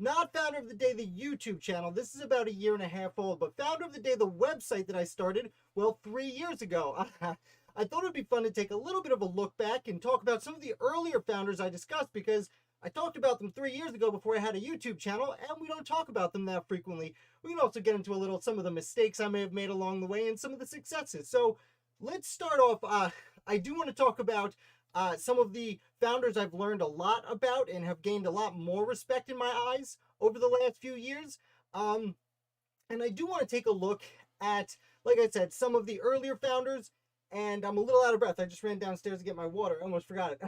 Not Founder of the Day, the YouTube channel. This is about a year and a half old, but Founder of the Day, the website that I started, well, 3 years ago. I thought it would be fun to take a little bit of a look back and talk about some of the earlier founders I discussed, because I talked about them 3 years ago before I had a YouTube channel, and we don't talk about them that frequently. We can also get into a little some of the mistakes I may have made along the way and some of the successes. So let's start off. I do want to talk about some of the founders I've learned a lot about and have gained a lot more respect in my eyes over the last few years. And I do want to take a look at, like I said, some of the earlier founders. And I'm a little out of breath. I just ran downstairs to get my water. I almost forgot it.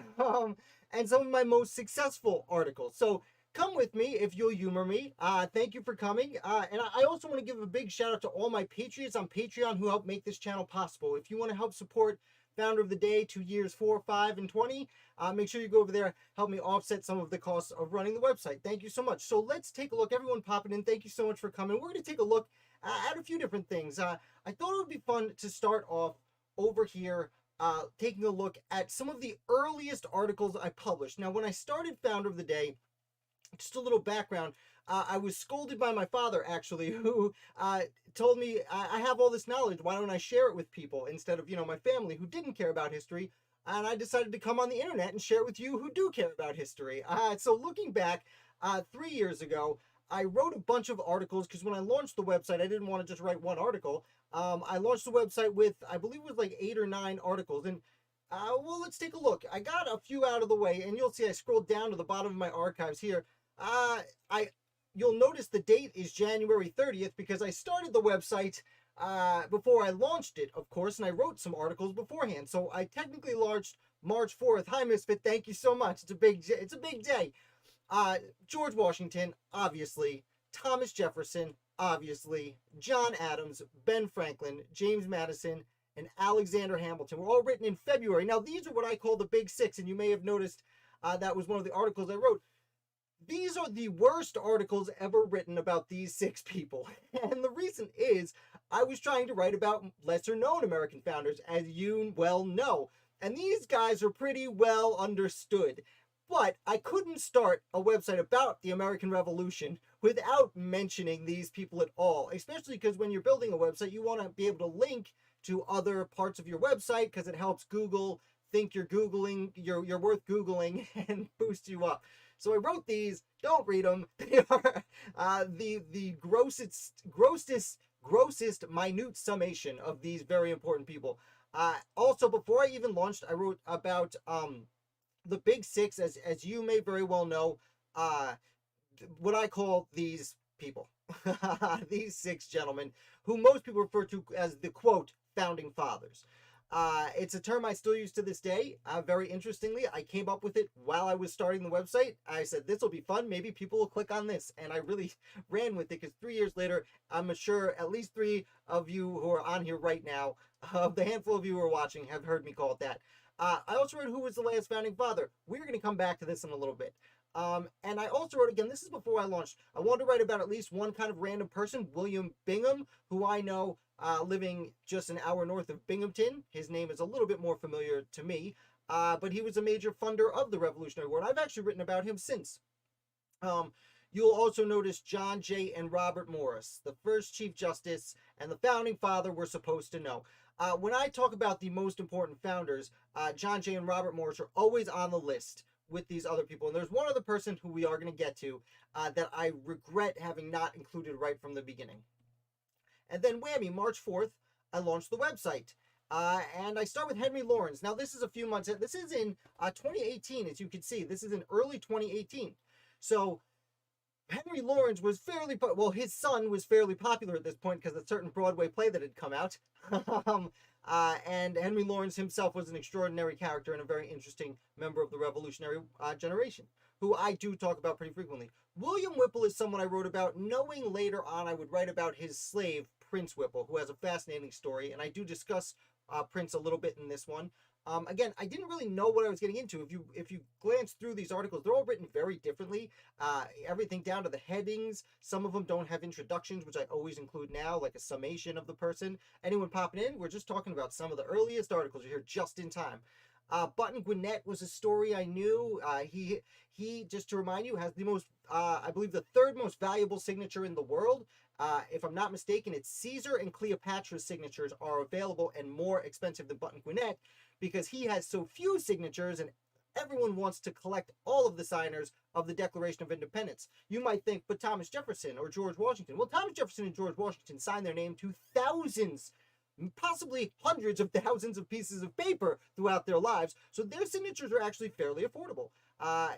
And some of my most successful articles. So come with me if you'll humor me. Thank you for coming. And I also want to give a big shout out to all my Patriots on Patreon who help make this channel possible. If you want to help support Founder of the Day 2 years, 4, 5, and 20, make sure you go over there, help me offset some of the costs of running the website. Thank you so much. So let's take a look. Everyone popping in, thank you so much for coming. We're going to take a look at a few different things. I thought it would be fun to start off over here taking a look at some of the earliest articles I published. Now, when I started Founder of the Day, just a little background, I was scolded by my father, actually, who told me, I have all this knowledge, why don't I share it with people instead of, my family who didn't care about history. And I decided to come on the internet and share with you who do care about history. So looking back, 3 years ago, I wrote a bunch of articles because when I launched the website, I didn't want to just write one article. I launched the website with, I believe it was like 8 or 9 articles. And well, let's take a look. I got a few out of the way, and you'll see I scrolled down to the bottom of my archives here. You'll notice the date is January 30th because I started the website before I launched it, of course, and I wrote some articles beforehand. So I technically launched March 4th. Hi, Misfit. Thank you so much. It's a big day. George Washington, obviously. Thomas Jefferson, obviously. John Adams, Ben Franklin, James Madison, and Alexander Hamilton were all written in February. Now, these are what I call the Big Six, and you may have noticed that was one of the articles I wrote. These are the worst articles ever written about these 6 people. And the reason is I was trying to write about lesser known American founders, as you well know. And these guys are pretty well understood. But I couldn't start a website about the American Revolution without mentioning these people at all, especially because when you're building a website, you want to be able to link to other parts of your website because it helps Google think you're worth Googling and boost you up. So I wrote these. Don't read them. They are the grossest minute summation of these very important people. Also, before I even launched, I wrote about the Big Six, as you may very well know, what I call these people, these 6 gentlemen, who most people refer to as the, quote, Founding Fathers. It's a term I still use to this day. Very interestingly, I came up with it while I was starting the website. I said, this will be fun. Maybe people will click on this. And I really ran with it because 3 years later, I'm sure at least 3 of you who are on here right now, the handful of you who are watching, have heard me call it that. I also wrote who was the last founding father. We're going to come back to this in a little bit. And I also wrote, again, this is before I launched, I wanted to write about at least one kind of random person, William Bingham, who I know living just an hour north of Binghamton. His name is a little bit more familiar to me, but he was a major funder of the Revolutionary War. And I've actually written about him since. You'll also notice John Jay and Robert Morris, the first Chief Justice and the Founding Father we're supposed to know. When I talk about the most important founders, John Jay and Robert Morris are always on the list with these other people. And there's one other person who we are going to get to that I regret having not included right from the beginning. And then whammy, March 4th, I launched the website. And I start with Henry Lawrence. Now, this is a few months, this is in 2018, as you can see. This is in early 2018. So Henry Lawrence was his son was fairly popular at this point because of a certain Broadway play that had come out. And Henry Lawrence himself was an extraordinary character and a very interesting member of the Revolutionary generation, who I do talk about pretty frequently. William Whipple is someone I wrote about, knowing later on I would write about his slave, Prince Whipple, who has a fascinating story, and I do discuss Prince a little bit in this one. Again, I didn't really know what I was getting into. If you glance through these articles, they're all written very differently. Everything down to the headings. Some of them don't have introductions, which I always include now, like a summation of the person. Anyone popping in, we're just talking about some of the earliest articles. You're here just in time. Button Gwinnett was a story I knew. He, just to remind you, has the most, I believe, the third most valuable signature in the world. If I'm not mistaken, it's Caesar and Cleopatra's signatures are available and more expensive than Button Gwinnett because he has so few signatures and everyone wants to collect all of the signers of the Declaration of Independence. You might think, but Thomas Jefferson or George Washington. Well, Thomas Jefferson and George Washington signed their name to thousands, possibly hundreds of thousands of pieces of paper throughout their lives. So their signatures are actually fairly affordable.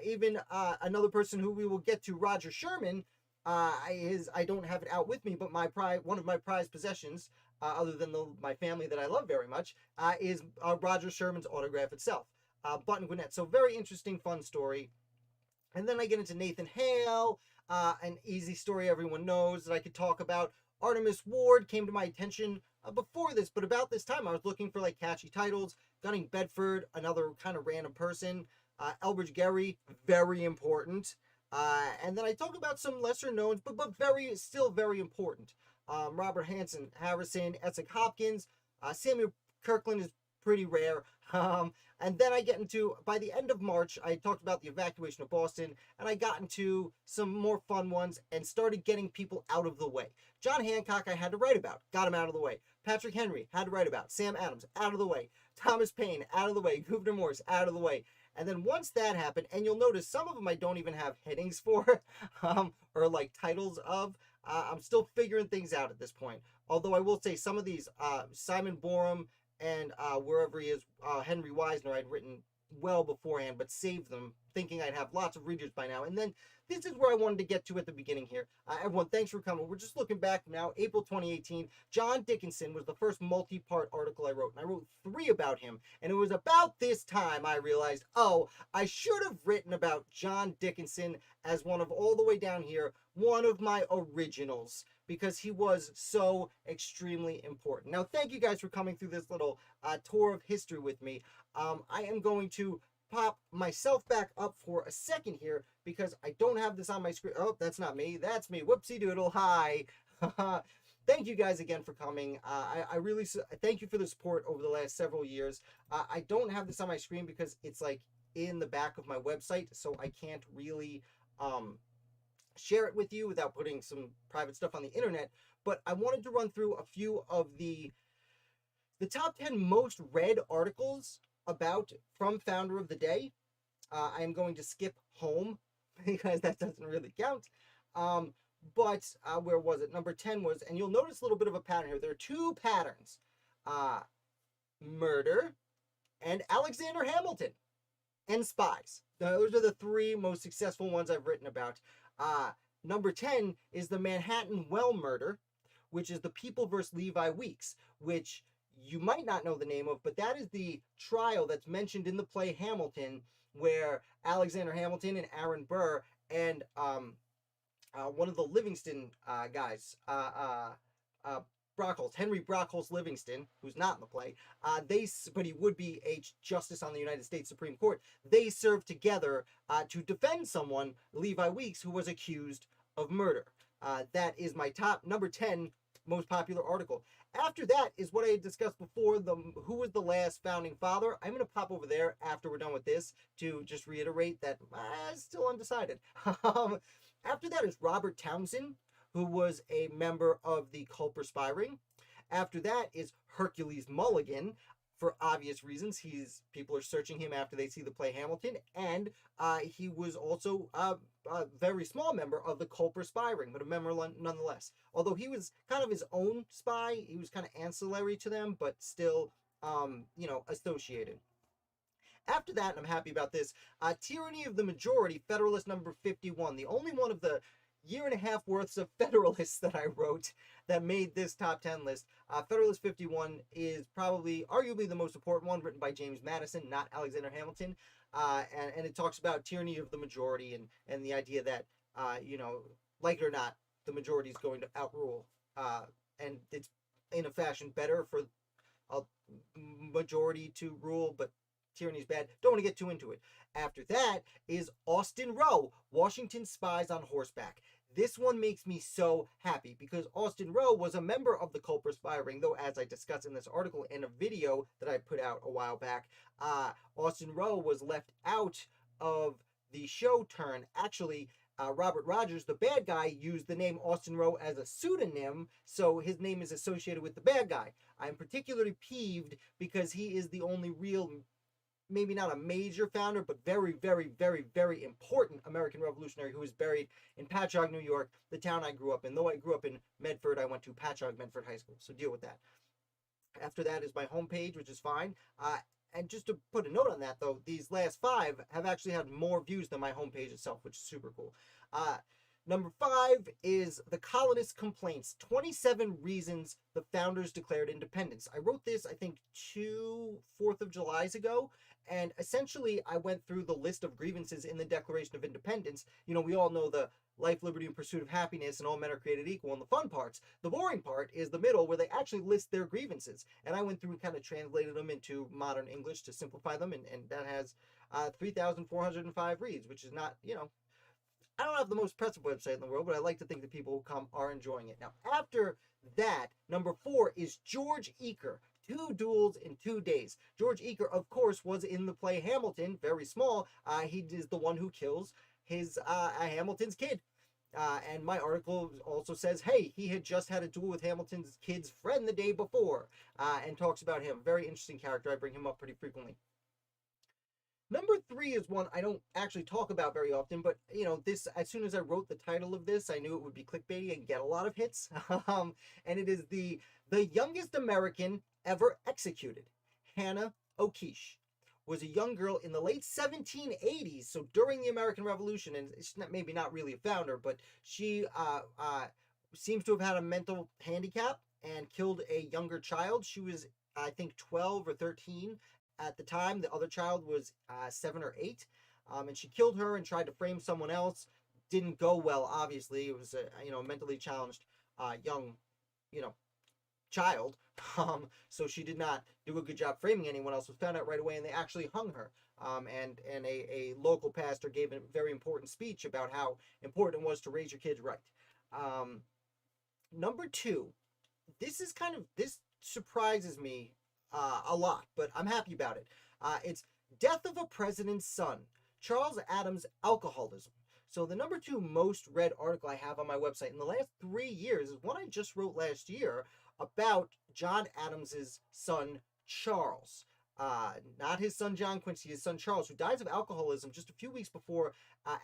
Even another person who we will get to, Roger Sherman, I don't have it out with me, but one of my prized possessions, other than my family that I love very much, is Roger Sherman's autograph itself. Button Gwinnett. So very interesting, fun story. And then I get into Nathan Hale, an easy story everyone knows that I could talk about. Artemus Ward came to my attention before this, but about this time I was looking for like catchy titles. Gunning Bedford, another kind of random person. Elbridge Gerry, very important. And then I talk about some lesser knowns, but still very important. Robert Hanson Harrison, Essex Hopkins, Samuel Kirkland is pretty rare. And then I get into, by the end of March, I talked about the evacuation of Boston, and I got into some more fun ones and started getting people out of the way. John Hancock I had to write about, got him out of the way. Patrick Henry had to write about. Sam Adams, out of the way. Thomas Paine, out of the way. Gouverneur Morris, out of the way. And then once that happened, and you'll notice some of them I don't even have headings for, or like titles of. I'm still figuring things out at this point. Although I will say some of these, Simon Borum and wherever he is, Henry Wisner, I'd written well beforehand, but saved them, thinking I'd have lots of readers by now. And then this is where I wanted to get to at the beginning here. Everyone, thanks for coming. We're just looking back now, April 2018. John Dickinson was the first multi-part article I wrote, and I wrote 3 about him. And it was about this time I realized, oh, I should have written about John Dickinson as one of, all the way down here, one of my originals, because he was so extremely important. Now, thank you guys for coming through this little tour of history with me. I am going to pop myself back up for a second here because I don't have this on my screen. Oh, that's not me. That's me. Whoopsie doodle. Hi. Thank you guys again for coming. I really thank you for the support over the last several years. I don't have this on my screen because it's like in the back of my website, so I can't really share it with you without putting some private stuff on the internet. But I wanted to run through a few of the top 10 most read articles from Founder of the Day. I am going to skip home because that doesn't really count. But where was it? Number 10 was, and you'll notice a little bit of a pattern here. There are 2 patterns. Murder and Alexander Hamilton and spies. Those are the 3 most successful ones I've written about. Number 10 is the Manhattan Well murder, which is the People versus Levi Weeks, which you might not know the name of, but that is the trial that's mentioned in the play Hamilton, where Alexander Hamilton and Aaron Burr and one of the Livingston guys, Brockholz, Henry Brockholz Livingston, who's not in the play, but he would be a justice on the United States Supreme Court. They served together to defend someone, Levi Weeks, who was accused of murder. That is my top number 10 most popular article. After that is what I had discussed before, who was the last founding father. I'm going to pop over there after we're done with this to just reiterate that I'm still undecided. After that is Robert Townsend, who was a member of the Culper Spy Ring. After that is Hercules Mulligan. For obvious reasons, people are searching him after they see the play Hamilton, and he was also a very small member of the Culper Spy Ring, but a member nonetheless. Although he was kind of his own spy, he was kind of ancillary to them, but still, associated. After that, and I'm happy about this, Tyranny of the Majority, Federalist number 51, the only one of the year and a half worths of Federalists that I wrote that made this top 10 list. Federalist 51 is probably arguably the most important one, written by James Madison, not Alexander Hamilton. And it talks about tyranny of the majority and the idea that, like it or not, the majority is going to outrule. And it's in a fashion better for a majority to rule, but tyranny is bad. Don't want to get too into it. After that is Austin Rowe, Washington Spies on Horseback. This one makes me so happy because Austin Rowe was a member of the Culper Spy Ring, though, as I discussed in this article and a video that I put out a while back, Austin Rowe was left out of the show turn. Actually, Robert Rogers, the bad guy, used the name Austin Rowe as a pseudonym, so his name is associated with the bad guy. I'm particularly peeved because he is the only real, maybe not a major founder, but very, very, very, very important American revolutionary who is buried in Patchogue, New York, the town I grew up in. Though I grew up in Medford, I went to Patchogue Medford High School, so deal with that. After that is my homepage, which is fine. And just to put a note on that, though, these last 5 have actually had more views than my homepage itself, which is super cool. Number 5 is The Colonist Complaints, 27 Reasons the Founders Declared Independence. I wrote this, I think, 2 4th of Julys ago, and essentially I went through the list of grievances in the Declaration of Independence. You know, we all know the life, liberty, and pursuit of happiness, and all men are created equal, and the fun parts. The boring part is the middle, where they actually list their grievances. And I went through and kind of translated them into modern English to simplify them, and that has 3,405 reads, which is not, you know, I don't have the most impressive website in the world, but I like to think that people who come are enjoying it. Now, after that, number 4 is George Eaker, 2 Duels in 2 Days. George Eaker, of course, was in the play Hamilton, very small. He is the one who kills his Hamilton's kid. And my article also says, hey, he had just had a duel with Hamilton's kid's friend the day before, and talks about him. Very interesting character. I bring him up pretty frequently. Number 3 is one I don't actually talk about very often, but, you know, this, as soon as I wrote the title of this, I knew it would be clickbaity and get a lot of hits. And it is the youngest American ever executed. Hannah O'Keefe was a young girl in the late 1780s, so during the American Revolution, and she's maybe not really a founder, but she seems to have had a mental handicap and killed a younger child. She was, I think, 12 or 13 at the time. The other child was 7 or 8, and she killed her and tried to frame someone else. Didn't go well, obviously. It was a mentally challenged young, child. So she did not do a good job framing anyone else. Was found out right away, and they actually hung her. And a local pastor gave a very important speech about how important it was to raise your kids right. Number 2, this surprises me a lot, but I'm happy about it. It's Death of a President's Son, Charles Adams' Alcoholism. So the number 2 most read article I have on my website in the last 3 years is one I just wrote last year about John Adams's son, Charles. Not his son, John Quincy, his son, Charles, who dies of alcoholism just a few weeks before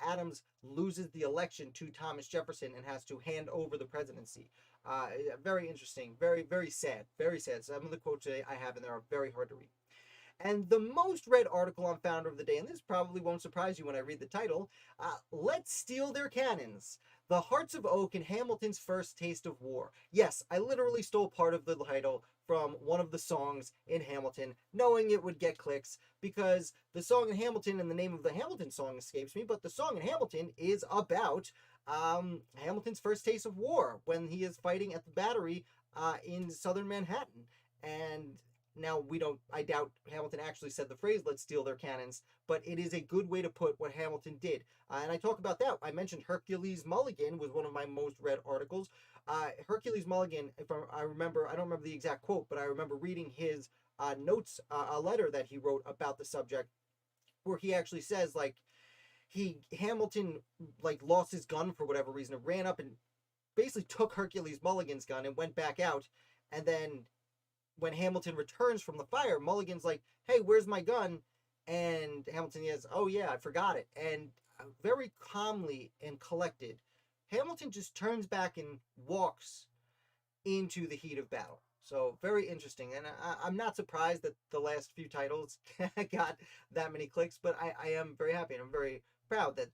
Adams loses the election to Thomas Jefferson and has to hand over the presidency. Very interesting, very, very sad, very sad. Some of the quotes I have in there are very hard to read. And the most read article on Founder of the Day, and this probably won't surprise you when I read the title, Let's Steal Their Cannons, The Hearts of Oak and Hamilton's First Taste of War. Yes, I literally stole part of the title from one of the songs in Hamilton, knowing it would get clicks, because the song in Hamilton and the name of the Hamilton song escapes me, but the song in Hamilton is about Hamilton's first taste of war, when he is fighting at the Battery in southern Manhattan. And now, I doubt Hamilton actually said the phrase, let's steal their cannons, but it is a good way to put what Hamilton did. And I talk about that. I mentioned Hercules Mulligan was one of my most read articles. Hercules Mulligan, I don't remember the exact quote, but I remember reading his notes, a letter that he wrote about the subject, where he actually says, Hamilton, lost his gun for whatever reason, and ran up and basically took Hercules Mulligan's gun and went back out, and then when Hamilton returns from the fire, Mulligan's like, hey, where's my gun? And Hamilton says, oh yeah, I forgot it. And very calmly and collected, Hamilton just turns back and walks into the heat of battle. So very interesting. And I'm not surprised that the last few titles got that many clicks, but I am very happy, and I'm very proud that,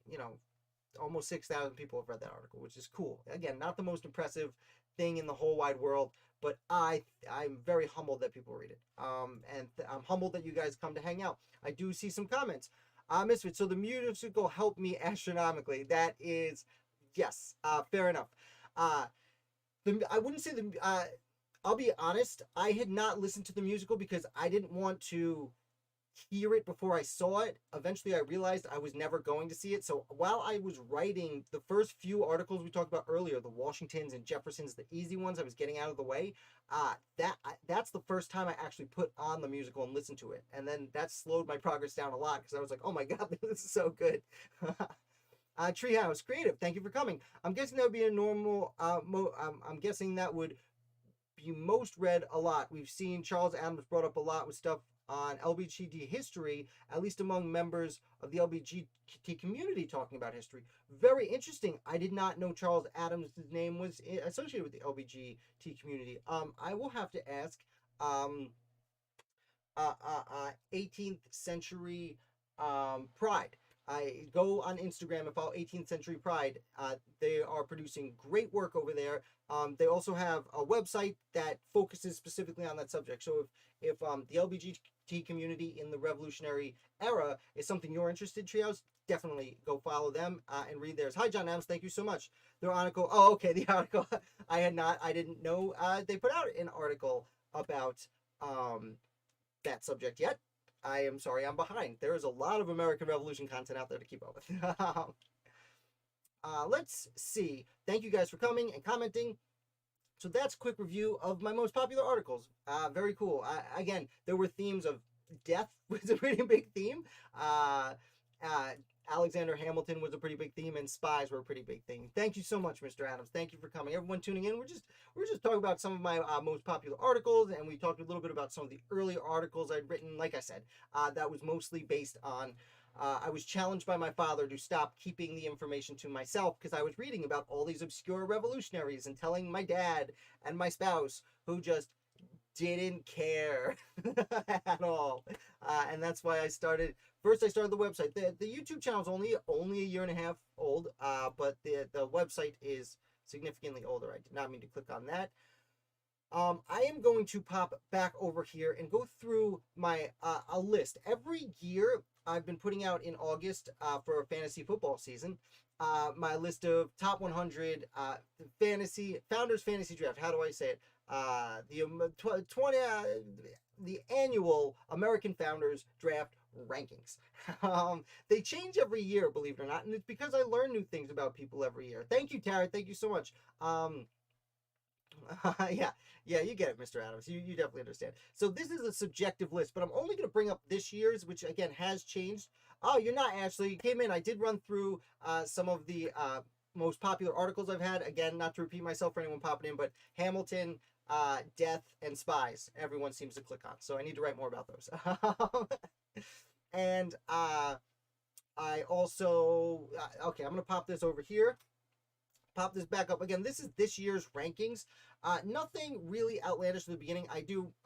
almost 6,000 people have read that article, which is cool. Again, not the most impressive thing in the whole wide world, but I'm very humbled that people read it. And I'm humbled that you guys come to hang out. I do see some comments. Misfit, so the musical helped me astronomically. That is, yes, fair enough. I wouldn't say I'll be honest, I had not listened to the musical because I didn't want to hear it before I saw it. Eventually, I realized I was never going to see it. So while I was writing the first few articles we talked about earlier, the Washingtons and Jeffersons, the easy ones, I was getting out of the way. That's the first time I actually put on the musical and listened to it. And then that slowed my progress down a lot because I was like, oh my God, this is so good. Treehouse Creative, thank you for coming. I'm guessing that would be a normal, I'm guessing that would be most read a lot. We've seen Charles Adams brought up a lot with stuff on LGBT history, at least among members of the LGBT community talking about history. Very interesting. I did not know Charles Adams' name was associated with the LGBT community. I will have to ask 18th Century Pride. I go on Instagram and follow 18th Century Pride. They are producing great work over there. They also have a website that focuses specifically on that subject. So if the LGBT community in the Revolutionary era is something you're interested in, Treehouse, definitely go follow them and read theirs. Hi, John Adams. Thank you so much. Their article. Oh, okay. The article. I didn't know they put out an article about that subject yet. I am sorry, I'm behind. There is a lot of American Revolution content out there to keep up with. Let's see. Thank you guys for coming and commenting. So that's a quick review of my most popular articles. Very cool. Again, there were themes of death was a pretty big theme. Alexander Hamilton was a pretty big theme, and spies were a pretty big thing. Thank you so much, Mr. Adams. Thank you for coming. Everyone tuning in. We're just talking about some of my most popular articles, and we talked a little bit about some of the earlier articles I'd written. Like I said, that was mostly based on I was challenged by my father to stop keeping the information to myself because I was reading about all these obscure revolutionaries and telling my dad and my spouse, who just didn't care at all. And that's why I started the website. The YouTube channel is only a year and a half old, but the website is significantly older. I did not mean to click on that. I am going to pop back over here and go through my a list. Every year I've been putting out in August for fantasy football season my list of top 100 founders fantasy draft. How do I say it? The annual American Founders Draft rankings. They change every year, believe it or not, and it's because I learn new things about people every year. Thank you, Tara. Thank you so much. Yeah, you get it, Mr. Adams. You definitely understand. So this is a subjective list, but I'm only going to bring up this year's, which again has changed. Oh, you're not, Ashley. Came in. I did run through some of the most popular articles I've had. Again, not to repeat myself for anyone popping in, but Hamilton, death, and spies. Everyone seems to click on. So I need to write more about those. And I also, okay, I'm going to pop this over here. Pop this back up again. This is this year's rankings. Nothing really outlandish at the beginning. I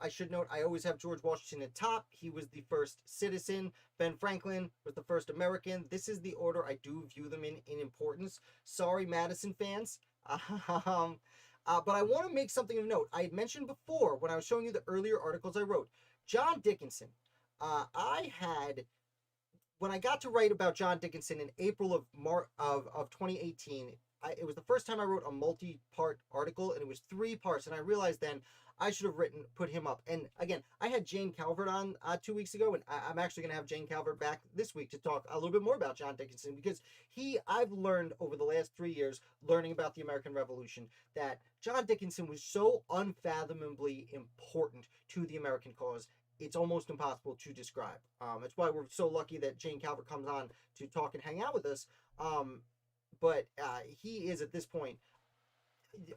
should note, I always have George Washington at top. He was the first citizen. Ben Franklin was the first American. This is the order I do view them in importance. Sorry, Madison fans. But I want to make something of note. I had mentioned before when I was showing you the earlier articles I wrote. John Dickinson. When I got to write about John Dickinson in April of 2018, it was the first time I wrote a multi-part article, and it was 3 parts, and I realized then I should have put him up. And again, I had Jane Calvert on 2 weeks ago, and I'm actually going to have Jane Calvert back this week to talk a little bit more about John Dickinson, because I've learned over the last 3 years, learning about the American Revolution, that John Dickinson was so unfathomably important to the American cause. It's almost impossible to describe. That's why we're so lucky that Jane Calvert comes on to talk and hang out with us. But he is, at this point,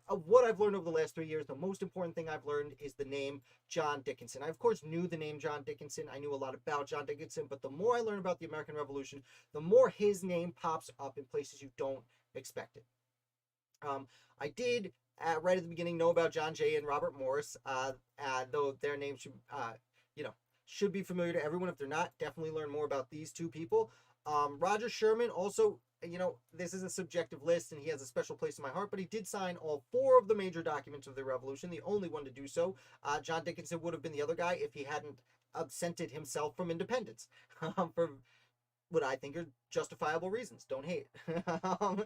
what I've learned over the last 3 years, the most important thing I've learned is the name John Dickinson. I, of course, knew the name John Dickinson. I knew a lot about John Dickinson, but the more I learn about the American Revolution, the more his name pops up in places you don't expect it. I did, right at the beginning, know about John Jay and Robert Morris, though their names should be familiar to everyone. If they're not, definitely learn more about these 2 people. Roger Sherman also, this is a subjective list, and he has a special place in my heart, but he did sign all 4 of the major documents of the Revolution, the only one to do so. John Dickinson would have been the other guy if he hadn't absented himself from independence for what I think are justifiable reasons. Don't hate. And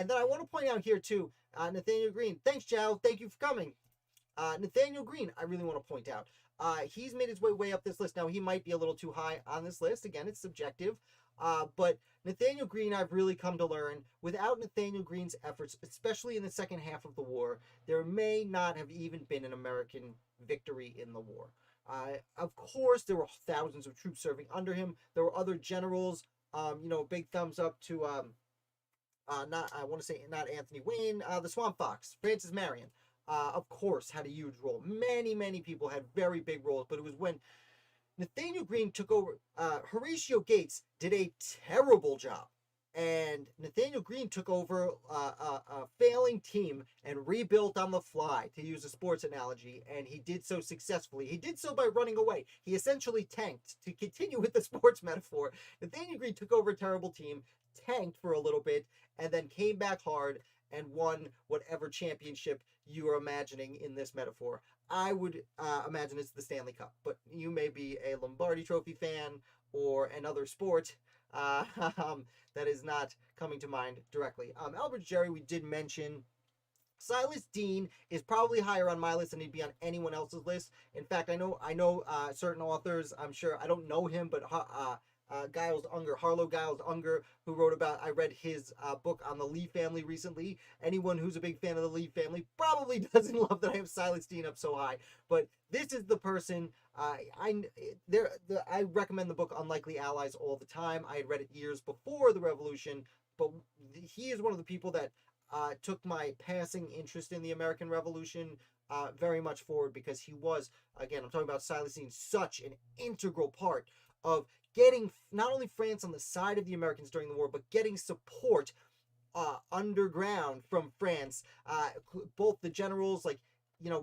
then I want to point out here, too, Nathaniel Greene. Thanks, Joe. Thank you for coming. Nathaniel Greene, I really want to point out. He's made his way up this list. Now, he might be a little too high on this list. Again, it's subjective. But Nathaniel Greene, I've really come to learn, without Nathaniel Greene's efforts, especially in the second half of the war, there may not have even been an American victory in the war. Of course, there were thousands of troops serving under him. There were other generals. Big thumbs up to not Anthony Wayne, the Swamp Fox, Francis Marion. Of course, had a huge role. Many people had very big roles, but it was when Nathaniel Greene took over. Horatio Gates did a terrible job, and Nathaniel Greene took over a failing team and rebuilt on the fly, to use a sports analogy, and he did so successfully. He did so by running away. He essentially tanked. To continue with the sports metaphor, Nathaniel Greene took over a terrible team, tanked for a little bit, and then came back hard and won whatever championship you are imagining in this metaphor. I would imagine it's the Stanley Cup, but you may be a Lombardi Trophy fan or another sport that is not coming to mind directly. Albert Jerry, we did mention. Silas Deane is probably higher on my list than he'd be on anyone else's list. In fact, I know certain authors. I'm sure I don't know him, but Harlow Giles Unger, who wrote about, I read his book on the Lee family recently. Anyone who's a big fan of the Lee family probably doesn't love that I have Silas Deane up so high. But this is the person, I recommend the book Unlikely Allies all the time. I had read it years before the Revolution, but he is one of the people that took my passing interest in the American Revolution very much forward, because he was, again, I'm talking about Silas Deane, such an integral part of getting not only France on the side of the Americans during the war, but getting support underground from France. Both the generals,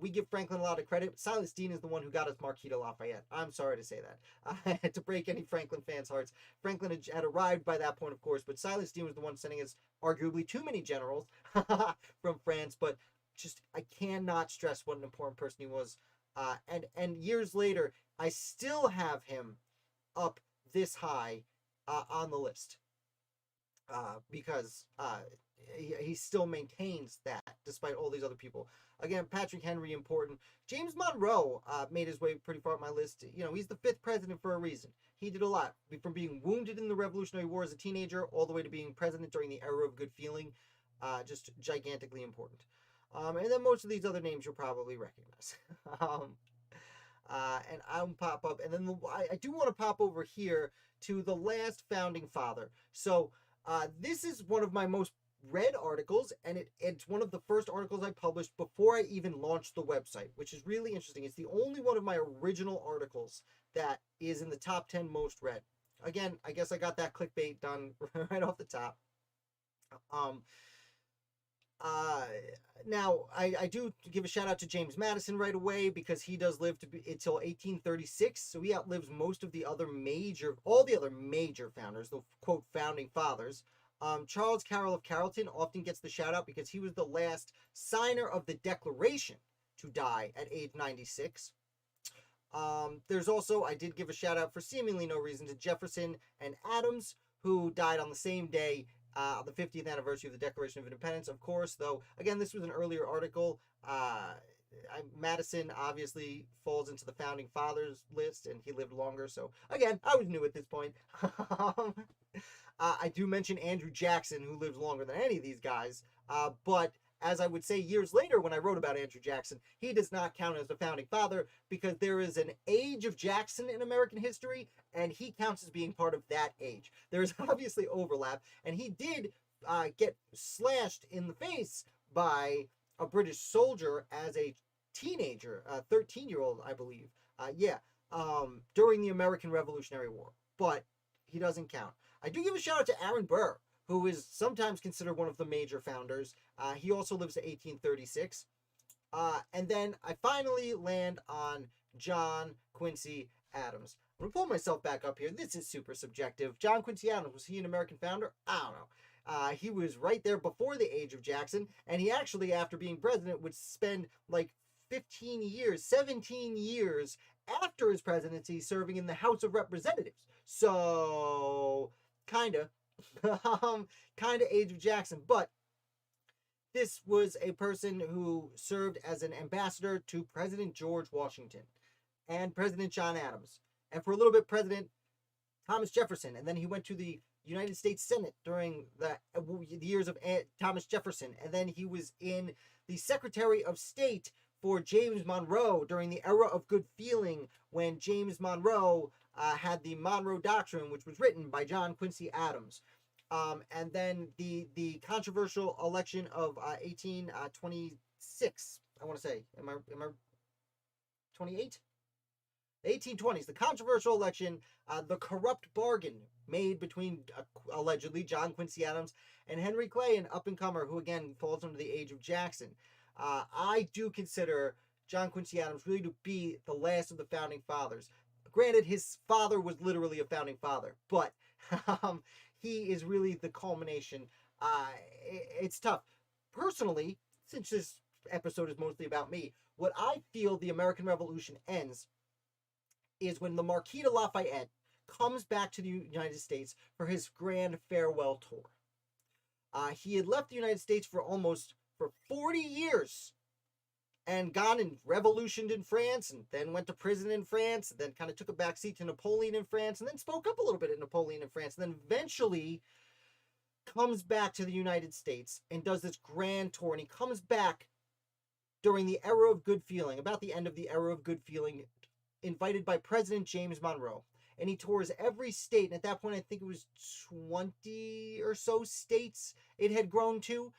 we give Franklin a lot of credit. Silas Deane is the one who got us Marquis de Lafayette. I'm sorry to say that. I had to break any Franklin fans' hearts. Franklin had arrived by that point, of course, but Silas Deane was the one sending us arguably too many generals from France. But just, I cannot stress what an important person he was. And years later, I still have him up this high on the list because he still maintains that despite all these other people. Again, Patrick Henry, important. James Monroe made his way pretty far on my list. He's the 5th president for a reason. He did a lot, from being wounded in the Revolutionary War as a teenager all the way to being president during the era of good feeling. Just gigantically important. And then most of these other names you'll probably recognize. And I'll pop up, and then I do want to pop over here to the last founding father. So this is one of my most read articles, and it's one of the first articles I published before I even launched the website, which is really interesting. It's the only one of my original articles that is in the top 10 most read. Again, I guess I got that clickbait done right off the top. Now, I do give a shout out to James Madison right away, because he does live to be until 1836, so he outlives most of all the other major founders, the quote founding fathers. Charles Carroll of Carrollton often gets the shout out because he was the last signer of the Declaration to die at age 96. There's also, I did give a shout out for seemingly no reason to Jefferson and Adams, who died on the same day, the 50th anniversary of the Declaration of Independence, of course, though, again, this was an earlier article. Madison obviously falls into the founding fathers list, and he lived longer, so, again, I was new at this point. I do mention Andrew Jackson, who lives longer than any of these guys, but as I would say years later when I wrote about Andrew Jackson, he does not count as a founding father, because there is an age of Jackson in American history, and he counts as being part of that age. There is obviously overlap, and he did get slashed in the face by a British soldier as a teenager, a 13-year-old, I believe. During the American Revolutionary War, but he doesn't count. I do give a shout out to Aaron Burr, who is sometimes considered one of the major founders. He also lives to 1836. And then I finally land on John Quincy Adams. I'm going to pull myself back up here. This is super subjective. John Quincy Adams, was he an American founder? I don't know. He was right there before the age of Jackson, and he actually, after being president, would spend like 17 years after his presidency serving in the House of Representatives. So, kind of age of Jackson, but This was a person who served as an ambassador to President George Washington and President John Adams, and for a little bit, President Thomas Jefferson. And then he went to the United States Senate during the years of Thomas Jefferson. And then he was in the Secretary of State for James Monroe during the era of good feeling, when James Monroe had the Monroe Doctrine, which was written by John Quincy Adams. And then the controversial election of 1826, I want to say, am I 28? The 1820s, the controversial election, the corrupt bargain made between allegedly John Quincy Adams and Henry Clay, an up-and-comer who again falls under the age of Jackson. I do consider John Quincy Adams really to be the last of the founding fathers. Granted, his father was literally a founding father, but he is really the culmination. It's tough. Personally, since this episode is mostly about me, what I feel the American Revolution ends is when the Marquis de Lafayette comes back to the United States for his grand farewell tour. He had left the United States for 40 years and gone and revolutioned in France, and then went to prison in France, and then kind of took a backseat to Napoleon in France, and then spoke up a little bit at Napoleon in France, and then eventually comes back to the United States and does this grand tour. And he comes back during the era of good feeling, about the end of the era of good feeling, invited by President James Monroe. And he tours every state, and at that point I think it was 20 or so states it had grown to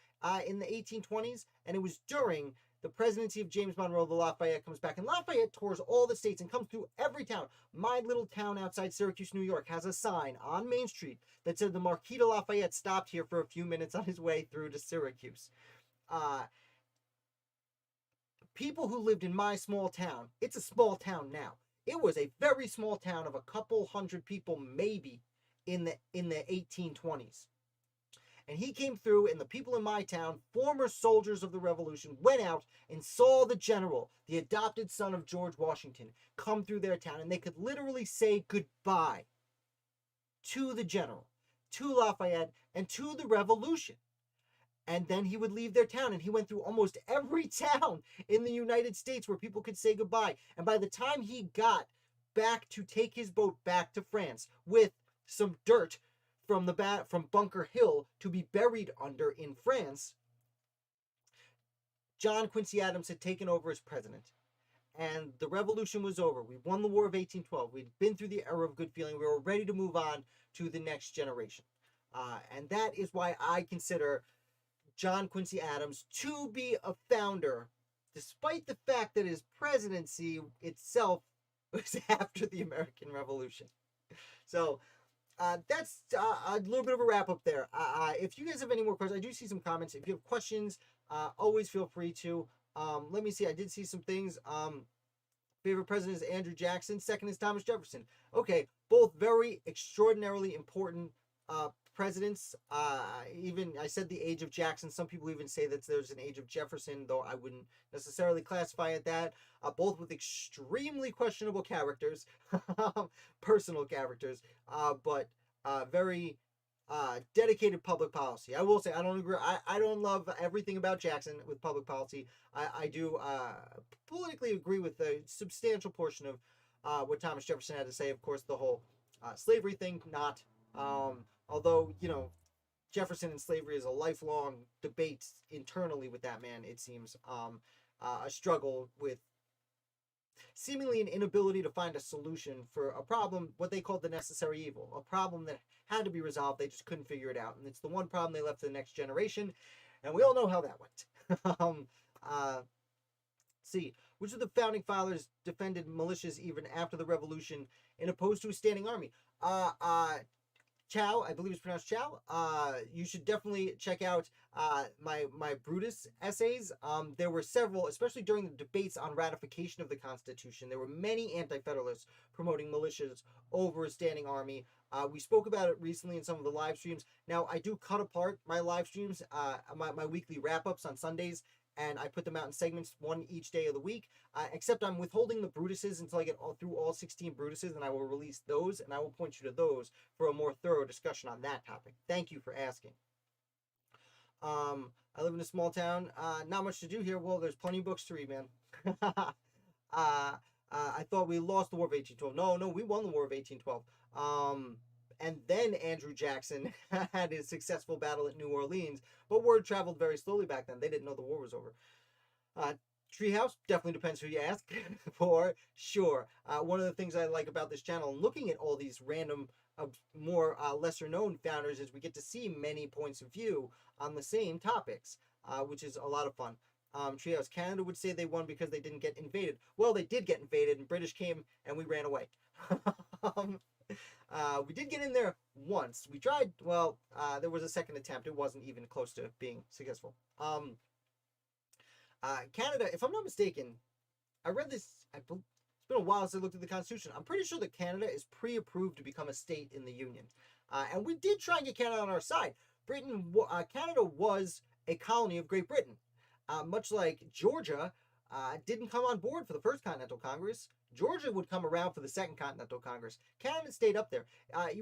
in the 1820s, and it was during the presidency of James Monroe that Lafayette comes back. And Lafayette tours all the states and comes through every town. My little town outside Syracuse, New York, has a sign on Main Street that said the Marquis de Lafayette stopped here for a few minutes on his way through to Syracuse. People who lived in my small town, it's a small town now. It was a very small town of a couple hundred people, maybe, in the 1820s. And he came through, and the people in my town, former soldiers of the Revolution, went out and saw the general, the adopted son of George Washington, come through their town. And they could literally say goodbye to the general, to Lafayette, and to the Revolution. And then he would leave their town, and he went through almost every town in the United States where people could say goodbye. And by the time he got back to take his boat back to France with some dirt from Bunker Hill to be buried under in France, John Quincy Adams had taken over as president. And the revolution was over. We won the War of 1812. We'd been through the era of good feeling. We were ready to move on to the next generation. And that is why I consider John Quincy Adams to be a founder, despite the fact that his presidency itself was after the American Revolution. So that's a little bit of a wrap up there. If you guys have any more questions, I do see some comments. If you have questions, always feel free to. Let me see. I did see some things. Favorite president is Andrew Jackson. Second is Thomas Jefferson. Okay, both very extraordinarily important presidents. Even I said the age of Jackson. Some people even say that there's an age of Jefferson, though I wouldn't necessarily classify it that. Both with extremely questionable characters, personal characters, but very dedicated public policy. I will say I don't agree. I don't love everything about Jackson with public policy. I do politically agree with a substantial portion of what Thomas Jefferson had to say. Of course, the whole slavery thing, not. Although, you know, Jefferson and slavery is a lifelong debate internally with that man, it seems. A struggle with seemingly an inability to find a solution for a problem, what they called the necessary evil, a problem that had to be resolved. They just couldn't figure it out. And it's the one problem they left to the next generation. And we all know how that went. See, which of the founding fathers defended militias even after the revolution and opposed to a standing army? Chow, I believe it's pronounced Chow. You should definitely check out my Brutus essays. There were several, especially during the debates on ratification of the Constitution. There were many anti-federalists promoting militias over a standing army. We spoke about it recently in some of the live streams. Now, I do cut apart my live streams, my weekly wrap-ups on Sundays, and I put them out in segments, one each day of the week, except I'm withholding the Brutuses until I get through all 16 Brutuses, and I will release those, and I will point you to those for a more thorough discussion on that topic. Thank you for asking. I live in a small town. Not much to do here. Well, there's plenty of books to read, man. I thought we lost the War of 1812. No, no, we won the War of 1812. And then Andrew Jackson had his successful battle at New Orleans, but word traveled very slowly back then. They didn't know the war was over. Treehouse definitely depends who you ask, for sure. One of the things I like about this channel and looking at all these random, more lesser known founders is we get to see many points of view on the same topics, which is a lot of fun. Treehouse Canada would say they won because they didn't get invaded. Well, they did get invaded, and British came and we ran away. We did get in there once. We tried. Well, there was a second attempt. It wasn't even close to being successful. Canada, if I'm not mistaken, I read this. It's been a while since I looked at the Constitution. I'm pretty sure that Canada is pre-approved to become a state in the Union, and we did try and get Canada on our side. Canada was a colony of Great Britain, much like Georgia didn't come on board for the First Continental Congress. Georgia would come around for the Second Continental Congress. Canada stayed up there.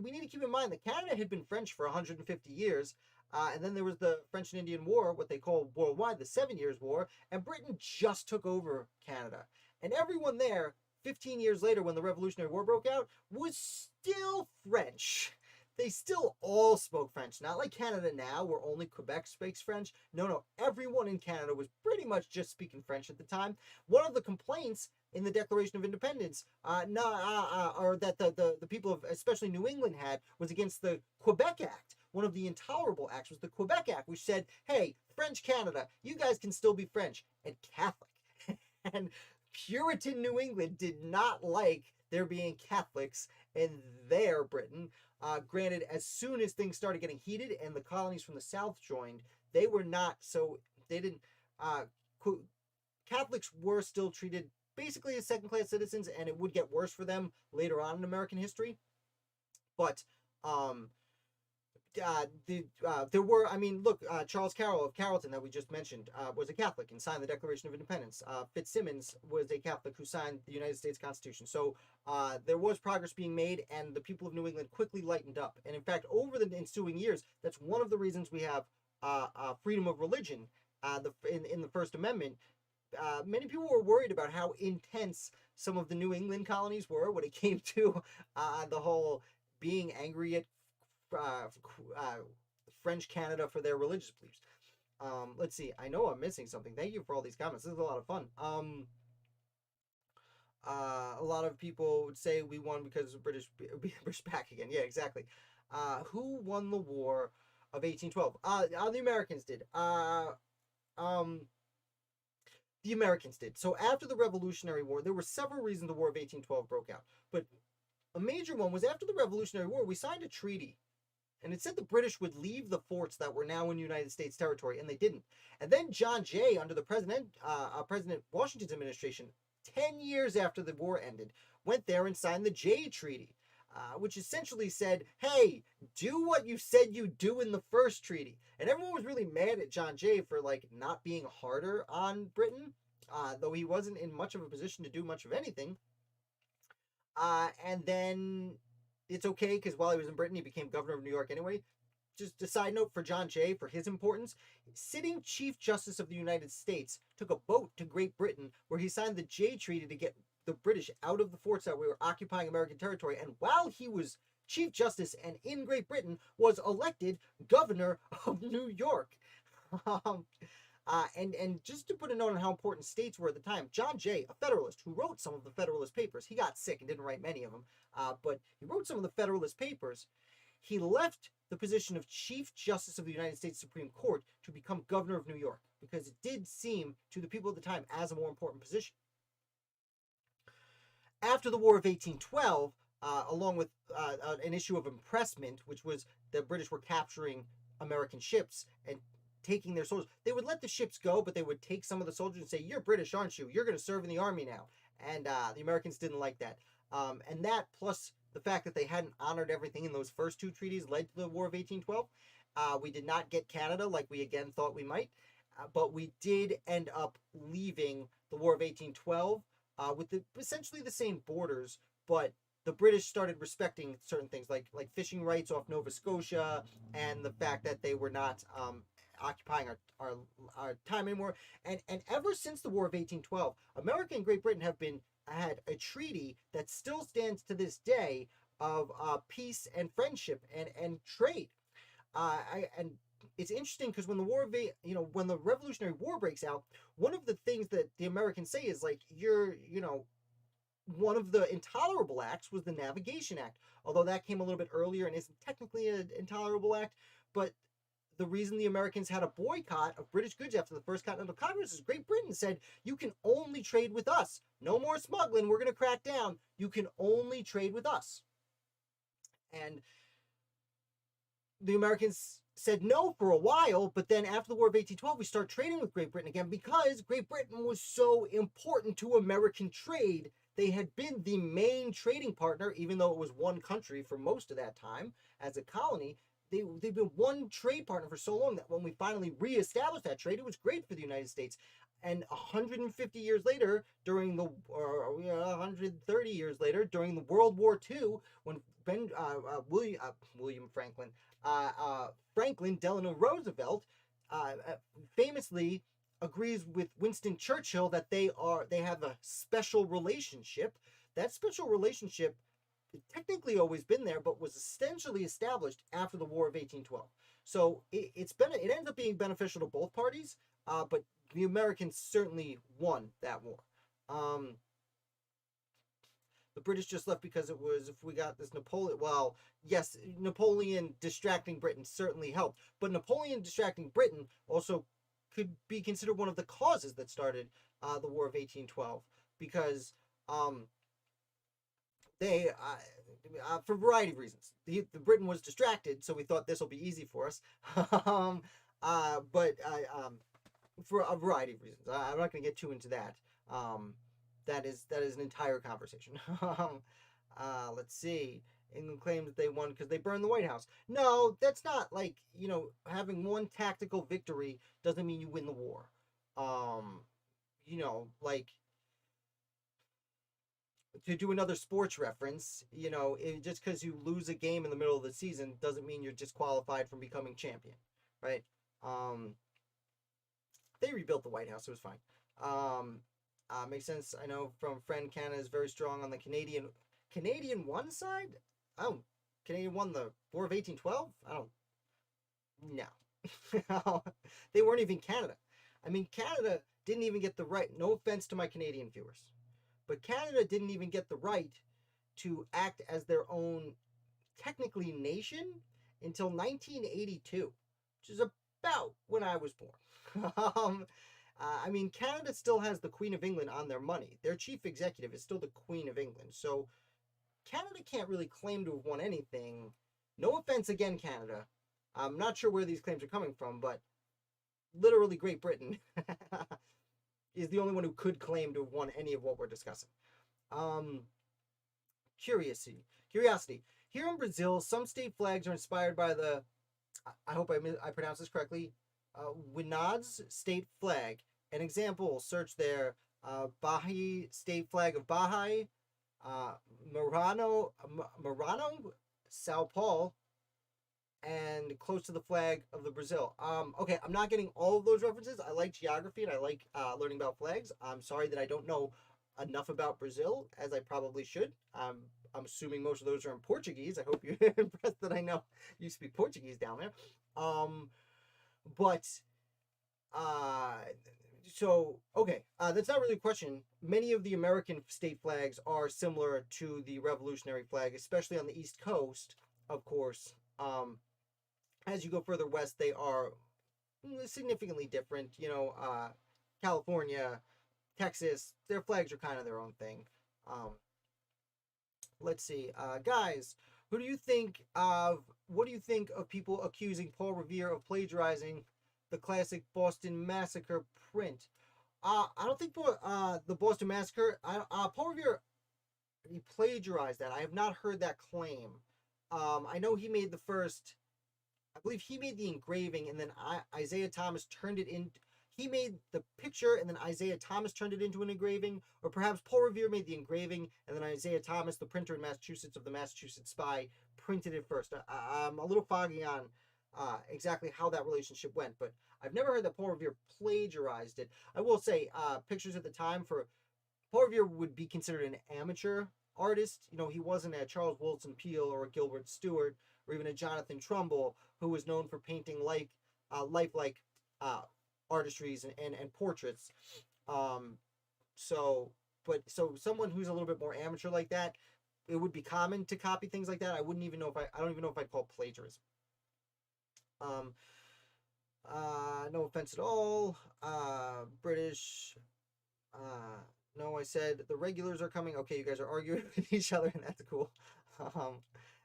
We need to keep in mind that Canada had been French for 150 years. And then there was the French and Indian War, what they call worldwide, the 7 Years' War, and Britain just took over Canada. And everyone there, 15 years later when the Revolutionary War broke out, was still French. They still all spoke French. Not like Canada now, where only Quebec speaks French. No, everyone in Canada was pretty much just speaking French at the time. One of the complaints in the Declaration of Independence, or that the people of especially New England had, was against the Quebec Act. One of the intolerable acts was the Quebec Act, which said, hey, French Canada, you guys can still be French and Catholic. And Puritan New England did not like there being Catholics in their Britain. Granted, as soon as things started getting heated and the colonies from the South joined, they were not, so they didn't, Catholics were still treated basically as second-class citizens, and it would get worse for them later on in American history. But, there were, look, Charles Carroll of Carrollton that we just mentioned was a Catholic and signed the Declaration of Independence. Fitzsimmons was a Catholic who signed the United States Constitution. So there was progress being made, and the people of New England quickly lightened up. And in fact, over the ensuing years, that's one of the reasons we have freedom of religion in the First Amendment. Many people were worried about how intense some of the New England colonies were when it came to the whole being angry at French Canada for their religious beliefs. Let's see. I know I'm missing something. Thank you for all these comments. This is a lot of fun. A lot of people would say we won because of British back again. Yeah, exactly. Who won the War of 1812? The Americans did. The Americans did. So after the Revolutionary War, there were several reasons the War of 1812 broke out. But a major one was after the Revolutionary War, we signed a treaty. And it said the British would leave the forts that were now in United States territory, and they didn't. And then John Jay, under the President Washington's administration, 10 years after the war ended, went there and signed the Jay Treaty, which essentially said, hey, do what you said you'd do in the first treaty. And everyone was really mad at John Jay for, not being harder on Britain, though he wasn't in much of a position to do much of anything. And then it's okay, because while he was in Britain, he became governor of New York anyway. Just a side note for John Jay, for his importance, sitting Chief Justice of the United States took a boat to Great Britain where he signed the Jay Treaty to get the British out of the forts that were occupying American territory. And while he was Chief Justice and in Great Britain, was elected governor of New York. And just to put a note on how important states were at the time, John Jay, a Federalist who wrote some of the Federalist Papers, he got sick and didn't write many of them, but he wrote some of the Federalist Papers. He left the position of Chief Justice of the United States Supreme Court to become governor of New York, because it did seem to the people at the time as a more important position. After the War of 1812, along with an issue of impressment, which was the British were capturing American ships and taking their soldiers. They would let the ships go, but they would take some of the soldiers and say, you're British, aren't you? You're going to serve in the army now. And the Americans didn't like that. And that, plus the fact that they hadn't honored everything in those first two treaties, led to the War of 1812. We did not get Canada like we again thought we might. But we did end up leaving the War of 1812 with essentially the same borders, but the British started respecting certain things like fishing rights off Nova Scotia, and the fact that they were not occupying our time anymore. And ever since the War of 1812, America and Great Britain had a treaty that still stands to this day of peace and friendship and trade. And it's interesting because when when the Revolutionary War breaks out, one of the things that the Americans say is like, one of the intolerable acts was the Navigation Act, although that came a little bit earlier and isn't technically an intolerable act. But the reason the Americans had a boycott of British goods after the First Continental Congress is Great Britain said, you can only trade with us. No more smuggling. We're going to crack down. You can only trade with us. And the Americans said no for a while, but then after the War of 1812, we start trading with Great Britain again because Great Britain was so important to American trade. They had been the main trading partner, even though it was one country for most of that time as a colony. They've been one trade partner for so long that when we finally reestablished that trade, it was great for the United States. And 150 years later, 130 years later, during the World War II, when William Franklin Delano Roosevelt famously agrees with Winston Churchill that they have a special relationship. That special relationship technically always been there, but was essentially established after the War of 1812. So it ends up being beneficial to both parties, but the Americans certainly won that war. The British just left because it was, if we got this Napoleon, well, yes, Napoleon distracting Britain certainly helped, but Napoleon distracting Britain also could be considered one of the causes that started the War of 1812, because they, for a variety of reasons, the Britain was distracted, so we thought this will be easy for us, but for a variety of reasons. I'm not going to get too into that. That is an entire conversation. Let's see. England claims that they won because they burned the White House. No, that's not like, having one tactical victory doesn't mean you win the war. Like, to do another sports reference, just because you lose a game in the middle of the season doesn't mean you're disqualified from becoming champion, right? They rebuilt the White House. It was fine. Makes sense. I know from a friend, Canada is very strong on the Canadian one side. Canadian won the War of 1812. No. They weren't even Canada. I mean, Canada didn't even get the right. No offense to my Canadian viewers, but Canada didn't even get the right to act as their own technically nation until 1982, which is about when I was born. I mean, Canada still has the Queen of England on their money. Their chief executive is still the Queen of England. So Canada can't really claim to have won anything. No offense again, Canada. I'm not sure where these claims are coming from, but literally Great Britain is the only one who could claim to have won any of what we're discussing. Curiosity. Here in Brazil, some state flags are inspired by the, I hope I pronounced this correctly, Winad's state flag. An example, search there, Bahia state flag of Bahia, Marano, Sao Paulo, and close to the flag of the Brazil. Okay, I'm not getting all of those references. I like geography and I like learning about flags. I'm sorry that I don't know enough about Brazil as I probably should. I'm assuming most of those are in Portuguese. I hope you're impressed that I know you speak Portuguese down there. That's not really a question. Many of the American state flags are similar to the Revolutionary flag, especially on the East Coast, of course. As you go further west, they are significantly different. California, Texas, their flags are kind of their own thing. Let's see. Guys, what do you think of people accusing Paul Revere of plagiarizing the classic Boston Massacre print? I don't think the Boston Massacre, Paul Revere, he plagiarized that. I have not heard that claim. I know he made I believe he made the engraving, and then Isaiah Thomas turned it in. He made the picture, and then Isaiah Thomas turned it into an engraving, or perhaps Paul Revere made the engraving, and then Isaiah Thomas, the printer in Massachusetts of the Massachusetts Spy, printed it first. I'm a little foggy on exactly how that relationship went, but I've never heard that Paul Revere plagiarized it. I will say, pictures at the time for Paul Revere would be considered an amateur artist. You know, he wasn't a Charles Willson Peale or a Gilbert Stuart or even a Jonathan Trumbull, who was known for painting lifelike artistries and portraits. So, so someone who's a little bit more amateur like that, it would be common to copy things like that. I wouldn't even know if I don't even know if I'd call it plagiarism. No offense at all. British. No, I said the regulars are coming. Okay, you guys are arguing with each other, and that's cool.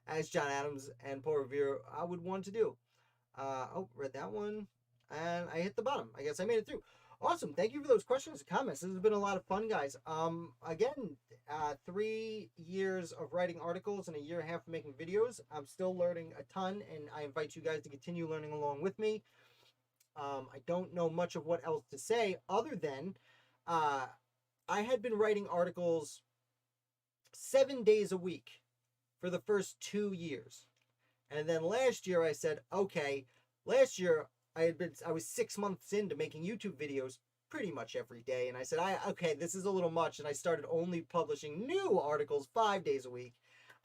As John Adams and Paul Revere, I would want to do. Read that one, and I hit the bottom. I guess I made it through. Awesome. Thank you for those questions and comments. This has been a lot of fun, guys. Again, 3 years of writing articles and a year and a half of making videos. I'm still learning a ton, and I invite you guys to continue learning along with me. I don't know much of what else to say other than I had been writing articles 7 days a week for the first 2 years. And then last year I said, okay, last year I was 6 months into making YouTube videos pretty much every day. And I said, okay, this is a little much. And I started only publishing new articles 5 days a week.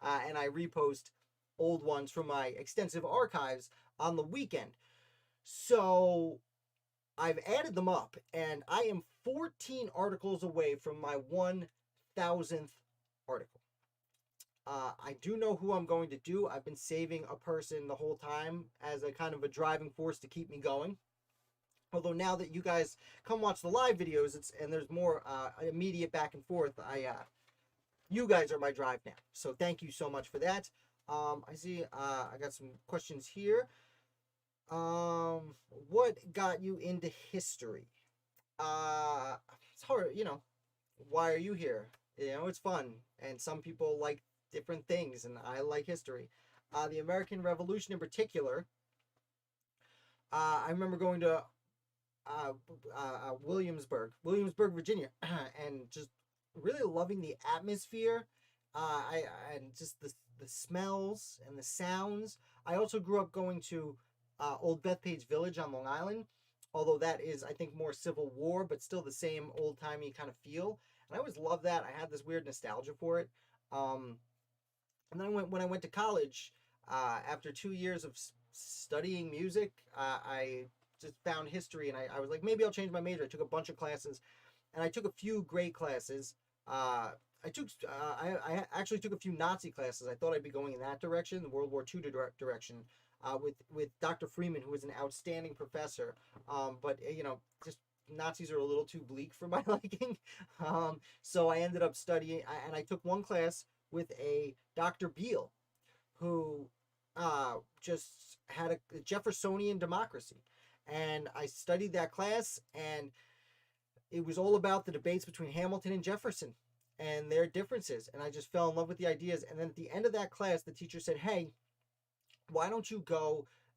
And I repost old ones from my extensive archives on the weekend. So I've added them up, and I am 14 articles away from my 1,000th article. I do know who I'm going to do. I've been saving a person the whole time as a kind of a driving force to keep me going. Although now that you guys come watch the live videos, and there's more immediate back and forth, you guys are my drive now. So thank you so much for that. I see I got some questions here. What got you into history? It's hard, why are you here? It's fun, and some people like different things, and I like history. The American Revolution in particular, I remember going to Williamsburg, Virginia, and just really loving the atmosphere, and just the smells and the sounds. I also grew up going to Old Bethpage Village on Long Island, although that is, I think, more Civil War, but still the same old-timey kind of feel. And I always loved that. I had this weird nostalgia for it. And then when I went to college, after 2 years of studying music, I just found history, and I was like, maybe I'll change my major. I took a bunch of classes, and I took a few great classes. I actually took a few Nazi classes. I thought I'd be going in that direction, the World War II direction. With Dr. Freeman, who was an outstanding professor, but just Nazis are a little too bleak for my liking. So I ended up studying, and I took one class with a Dr. Beale, who just had a Jeffersonian democracy, and I studied that class, and it was all about the debates between Hamilton and Jefferson and their differences, and I just fell in love with the ideas. And then at the end of that class, the teacher said, hey,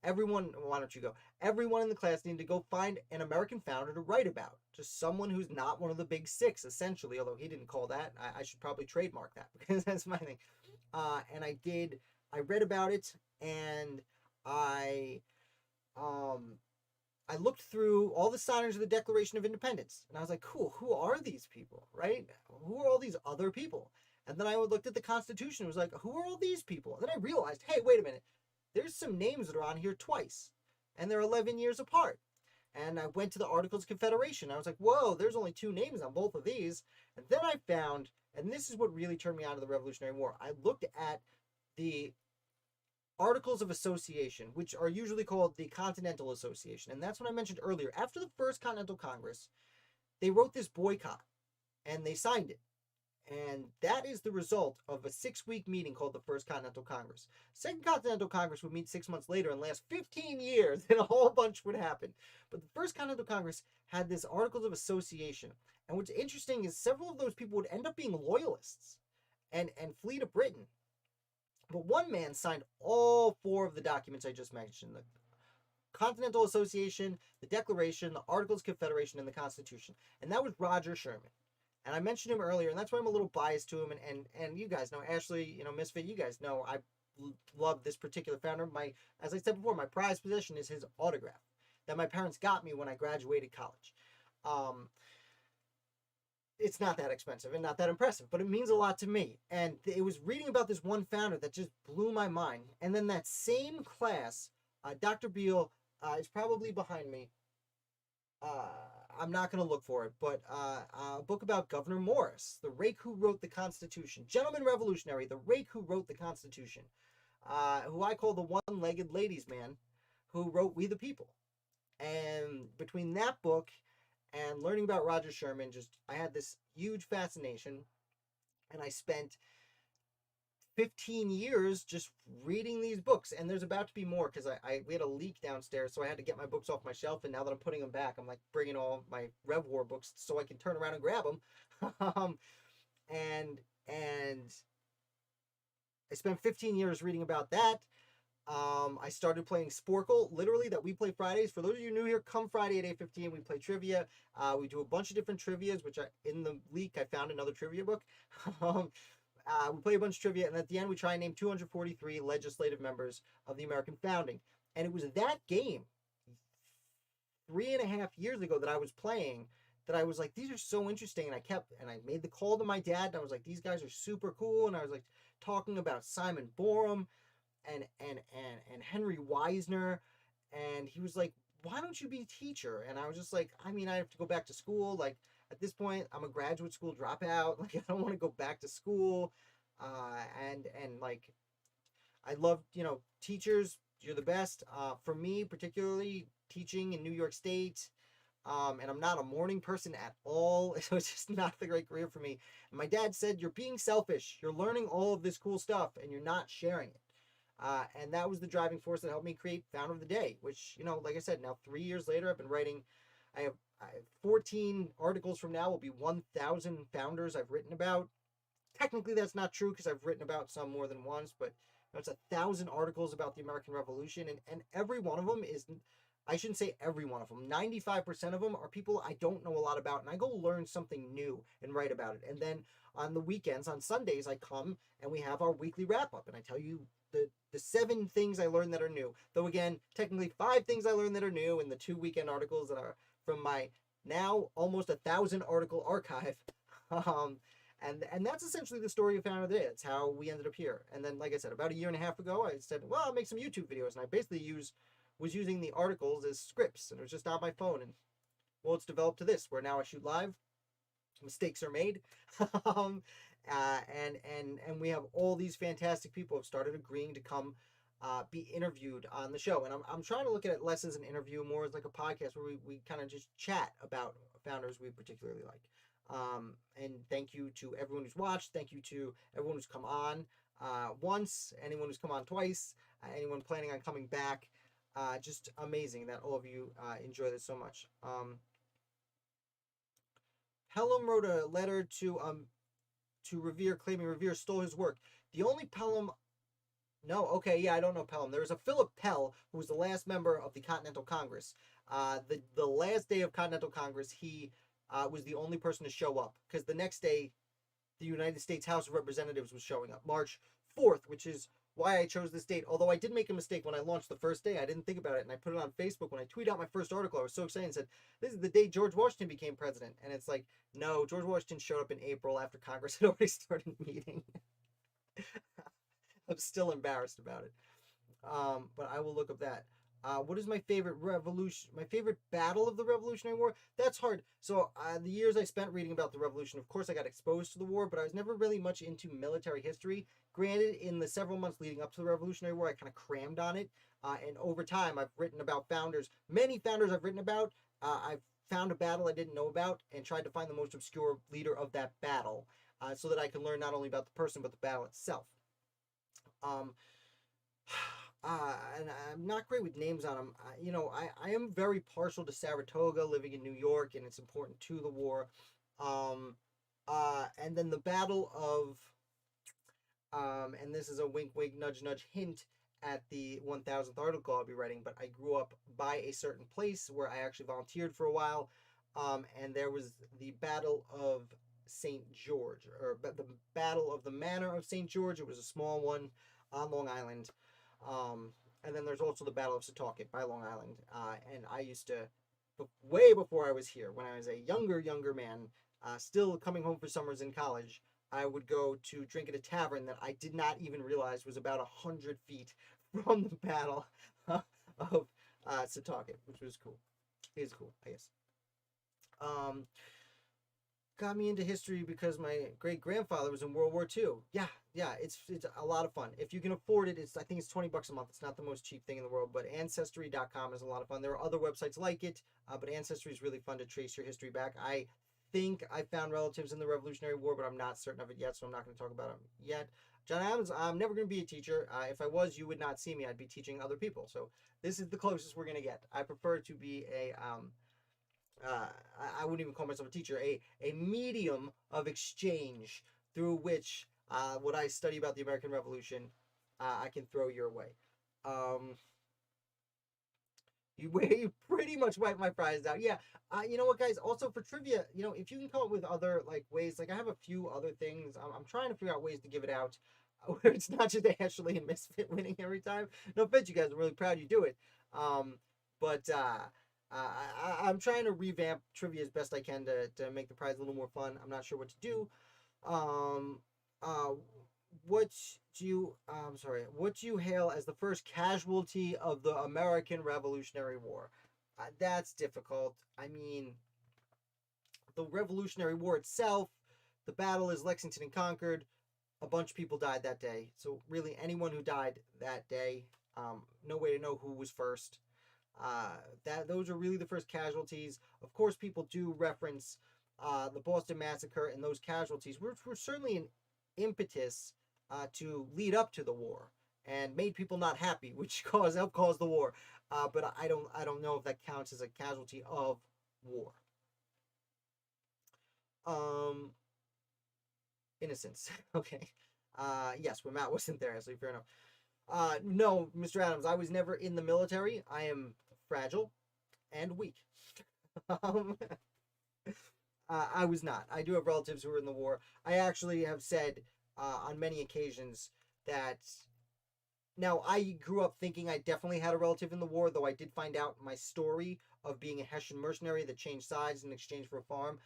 everyone in the class needed to go find an American founder to write about. Just someone who's not one of the big six, essentially, although he didn't call that. I should probably trademark that, because that's my thing. And I did. I read about it, and I looked through all the signers of the Declaration of Independence, and I was like, cool, who are these people, right? Who are all these other people? And then I looked at the Constitution and was like, who are all these people? And then I realized, hey, wait a minute. There's some names that are on here twice, and they're 11 years apart. And I went to the Articles of Confederation. I was like, whoa, there's only 2 names on both of these. And then I found, and this is what really turned me on to the Revolutionary War, I looked at the Articles of Association, which are usually called the Continental Association. And that's what I mentioned earlier. After the First Continental Congress, they wrote this boycott, and they signed it. And that is the result of a 6-week meeting called the First Continental Congress. Second Continental Congress would meet 6 months later and last 15 years, and a whole bunch would happen. But the First Continental Congress had this Articles of Association. And what's interesting is several of those people would end up being loyalists and flee to Britain. But one man signed all 4 of the documents I just mentioned: the Continental Association, the Declaration, the Articles of Confederation, and the Constitution. And that was Roger Sherman. And I mentioned him earlier, and that's why I'm a little biased to him. And you guys know, Ashley, Misfit, you guys know, love this particular founder. As I said before, my prized possession is his autograph that my parents got me when I graduated college. It's not that expensive and not that impressive, but it means a lot to me. And it was reading about this one founder that just blew my mind. And then that same class, Dr. Beale is probably behind me. I'm not going to look for it, but a book about Governor Morris, the rake who wrote the Constitution, gentleman revolutionary, the rake who wrote the Constitution, who I call the one-legged ladies man, who wrote We the People. And between that book and learning about Roger Sherman, I had this huge fascination, and I spent 15 years just reading these books, and there's about to be more because we had a leak downstairs, so I had to get my books off my shelf, and now that I'm putting them back, I'm like bringing all my Rev War books so I can turn around and grab them. and I spent 15 years reading about that. I started playing Sporkle, literally, that we play Fridays. For those of you new here, come Friday at 8:15, we play trivia. We do a bunch of different trivias, which in the leak, I found another trivia book. We play a bunch of trivia, and at the end, we try and name 243 legislative members of the American founding. And it was that game 3.5 years ago that I was playing that I was like, these are so interesting. And I made the call to my dad, and I was like, these guys are super cool. And I was like talking about Simon Borum and Henry Wisner, and he was like, why don't you be a teacher? And I was just like, I mean, I have to go back to school. Like, at this point, I'm a graduate school dropout. Like, I don't want to go back to school. And like, I love, teachers. You're the best. For me, particularly teaching in New York State. And I'm not a morning person at all. So it's just not the great career for me. And my dad said, you're being selfish. You're learning all of this cool stuff and you're not sharing it. And that was the driving force that helped me create Founder of the Day, which, like I said, now 3 years later, I've been writing. I have 14 articles from now will be 1,000 founders I've written about. Technically, that's not true because I've written about some more than once, but it's 1,000 articles about the American Revolution, and every one of them is, I shouldn't say every one of them, 95% of them are people I don't know a lot about, and I go learn something new and write about it. And then on the weekends, on Sundays, I come and we have our weekly wrap-up, and I tell you the 7 things I learned that are new. Though again, technically 5 things I learned that are new in the 2 weekend articles that are from my now almost 1,000 article archive. And that's essentially the story of Founder of the Day. That's how we ended up here. And then, like I said, about 1.5 years ago, I said, well, I'll make some YouTube videos. And I basically was using the articles as scripts, and it was just on my phone. And well, it's developed to this, where now I shoot live. Mistakes are made. And we have all these fantastic people who have started agreeing to come be interviewed on the show. And I'm trying to look at it less as an interview, more as like a podcast where we kind of just chat about founders we particularly like. And thank you to everyone who's watched. Thank you to everyone who's come on once, anyone who's come on twice, anyone planning on coming back. Just amazing that all of you enjoy this so much. Pelham wrote a letter to Revere claiming Revere stole his work. The only Pelham... No, okay, yeah, I don't know Pelham. There was a Philip Pell, who was the last member of the Continental Congress. The last day of Continental Congress, he was the only person to show up, because the next day, the United States House of Representatives was showing up, March 4th, which is why I chose this date. Although I did make a mistake when I launched the first day. I didn't think about it, and I put it on Facebook. When I tweeted out my first article, I was so excited and said, this is the day George Washington became president. And it's like, no, George Washington showed up in April after Congress had already started meeting. I'm still embarrassed about it. But I will look up that. What is my favorite revolution? My favorite battle of the Revolutionary War? That's hard. So the years I spent reading about the Revolution, of course, I got exposed to the war, but I was never really much into military history. Granted, in the several months leading up to the Revolutionary War, I kind of crammed on it. And over time, I've written about founders. Many founders I've written about. I've found a battle I didn't know about and tried to find the most obscure leader of that battle so that I can learn not only about the person, but the battle itself. And I'm not great with names on them. I am very partial to Saratoga, living in New York, and it's important to the war. And then the Battle of, and this is a wink, wink, nudge, nudge hint at the 1,000th article I'll be writing, but I grew up by a certain place where I actually volunteered for a while, and there was the Battle of St. George, or the Battle of the Manor of St. George. It was a small one. on Long Island. And then there's also the Battle of Setauket by Long Island. And I used to, way before I was here, when I was a younger man, still coming home for summers in college, I would go to drink at a tavern that I did not even realize was about 100 feet from the Battle of Setauket, which was cool. It is cool, I guess. Got me into history because my great grandfather was in World War II. Yeah, it's a lot of fun. If you can afford it, I think it's $20 a month. It's not the most cheap thing in the world, but Ancestry.com is a lot of fun. There are other websites like it, but Ancestry is really fun to trace your history back. I think I found relatives in the Revolutionary War, but I'm not certain of it yet, so I'm not going to talk about them yet. John Adams, I'm never going to be a teacher. If I was, you would not see me. I'd be teaching other people. So this is the closest we're going to get. I prefer to be I wouldn't even call myself a teacher, a medium of exchange through which what I study about the American Revolution, I can throw your way. You pretty much wiped my fries out. Yeah. You know what, guys? Also for trivia, if you can come up with other ways, I have a few other things. I'm trying to figure out ways to give it out where it's not just Ashley and Misfit winning every time. No offense, you guys. I'm really proud you do it. But I'm trying to revamp trivia as best I can to make the prize a little more fun. I'm not sure what to do. What do you hail as the first casualty of the American Revolutionary War? That's difficult. I mean, the Revolutionary War itself, the battle is Lexington and Concord. A bunch of people died that day. So really, anyone who died that day, no way to know who was first. Those are really the first casualties. Of course, people do reference the Boston Massacre and those casualties, which were certainly an impetus to lead up to the war and made people not happy, which helped cause the war. But I don't know if that counts as a casualty of war. Innocence. Okay. Yes, when Matt wasn't there, so fair enough. No, Mr. Adams, I was never in the military. I am fragile and weak. I was not. I do have relatives who were in the war. I actually have said on many occasions that now I grew up thinking I definitely had a relative in the war, though I did find out my story of being a Hessian mercenary that changed sides in exchange for a farm.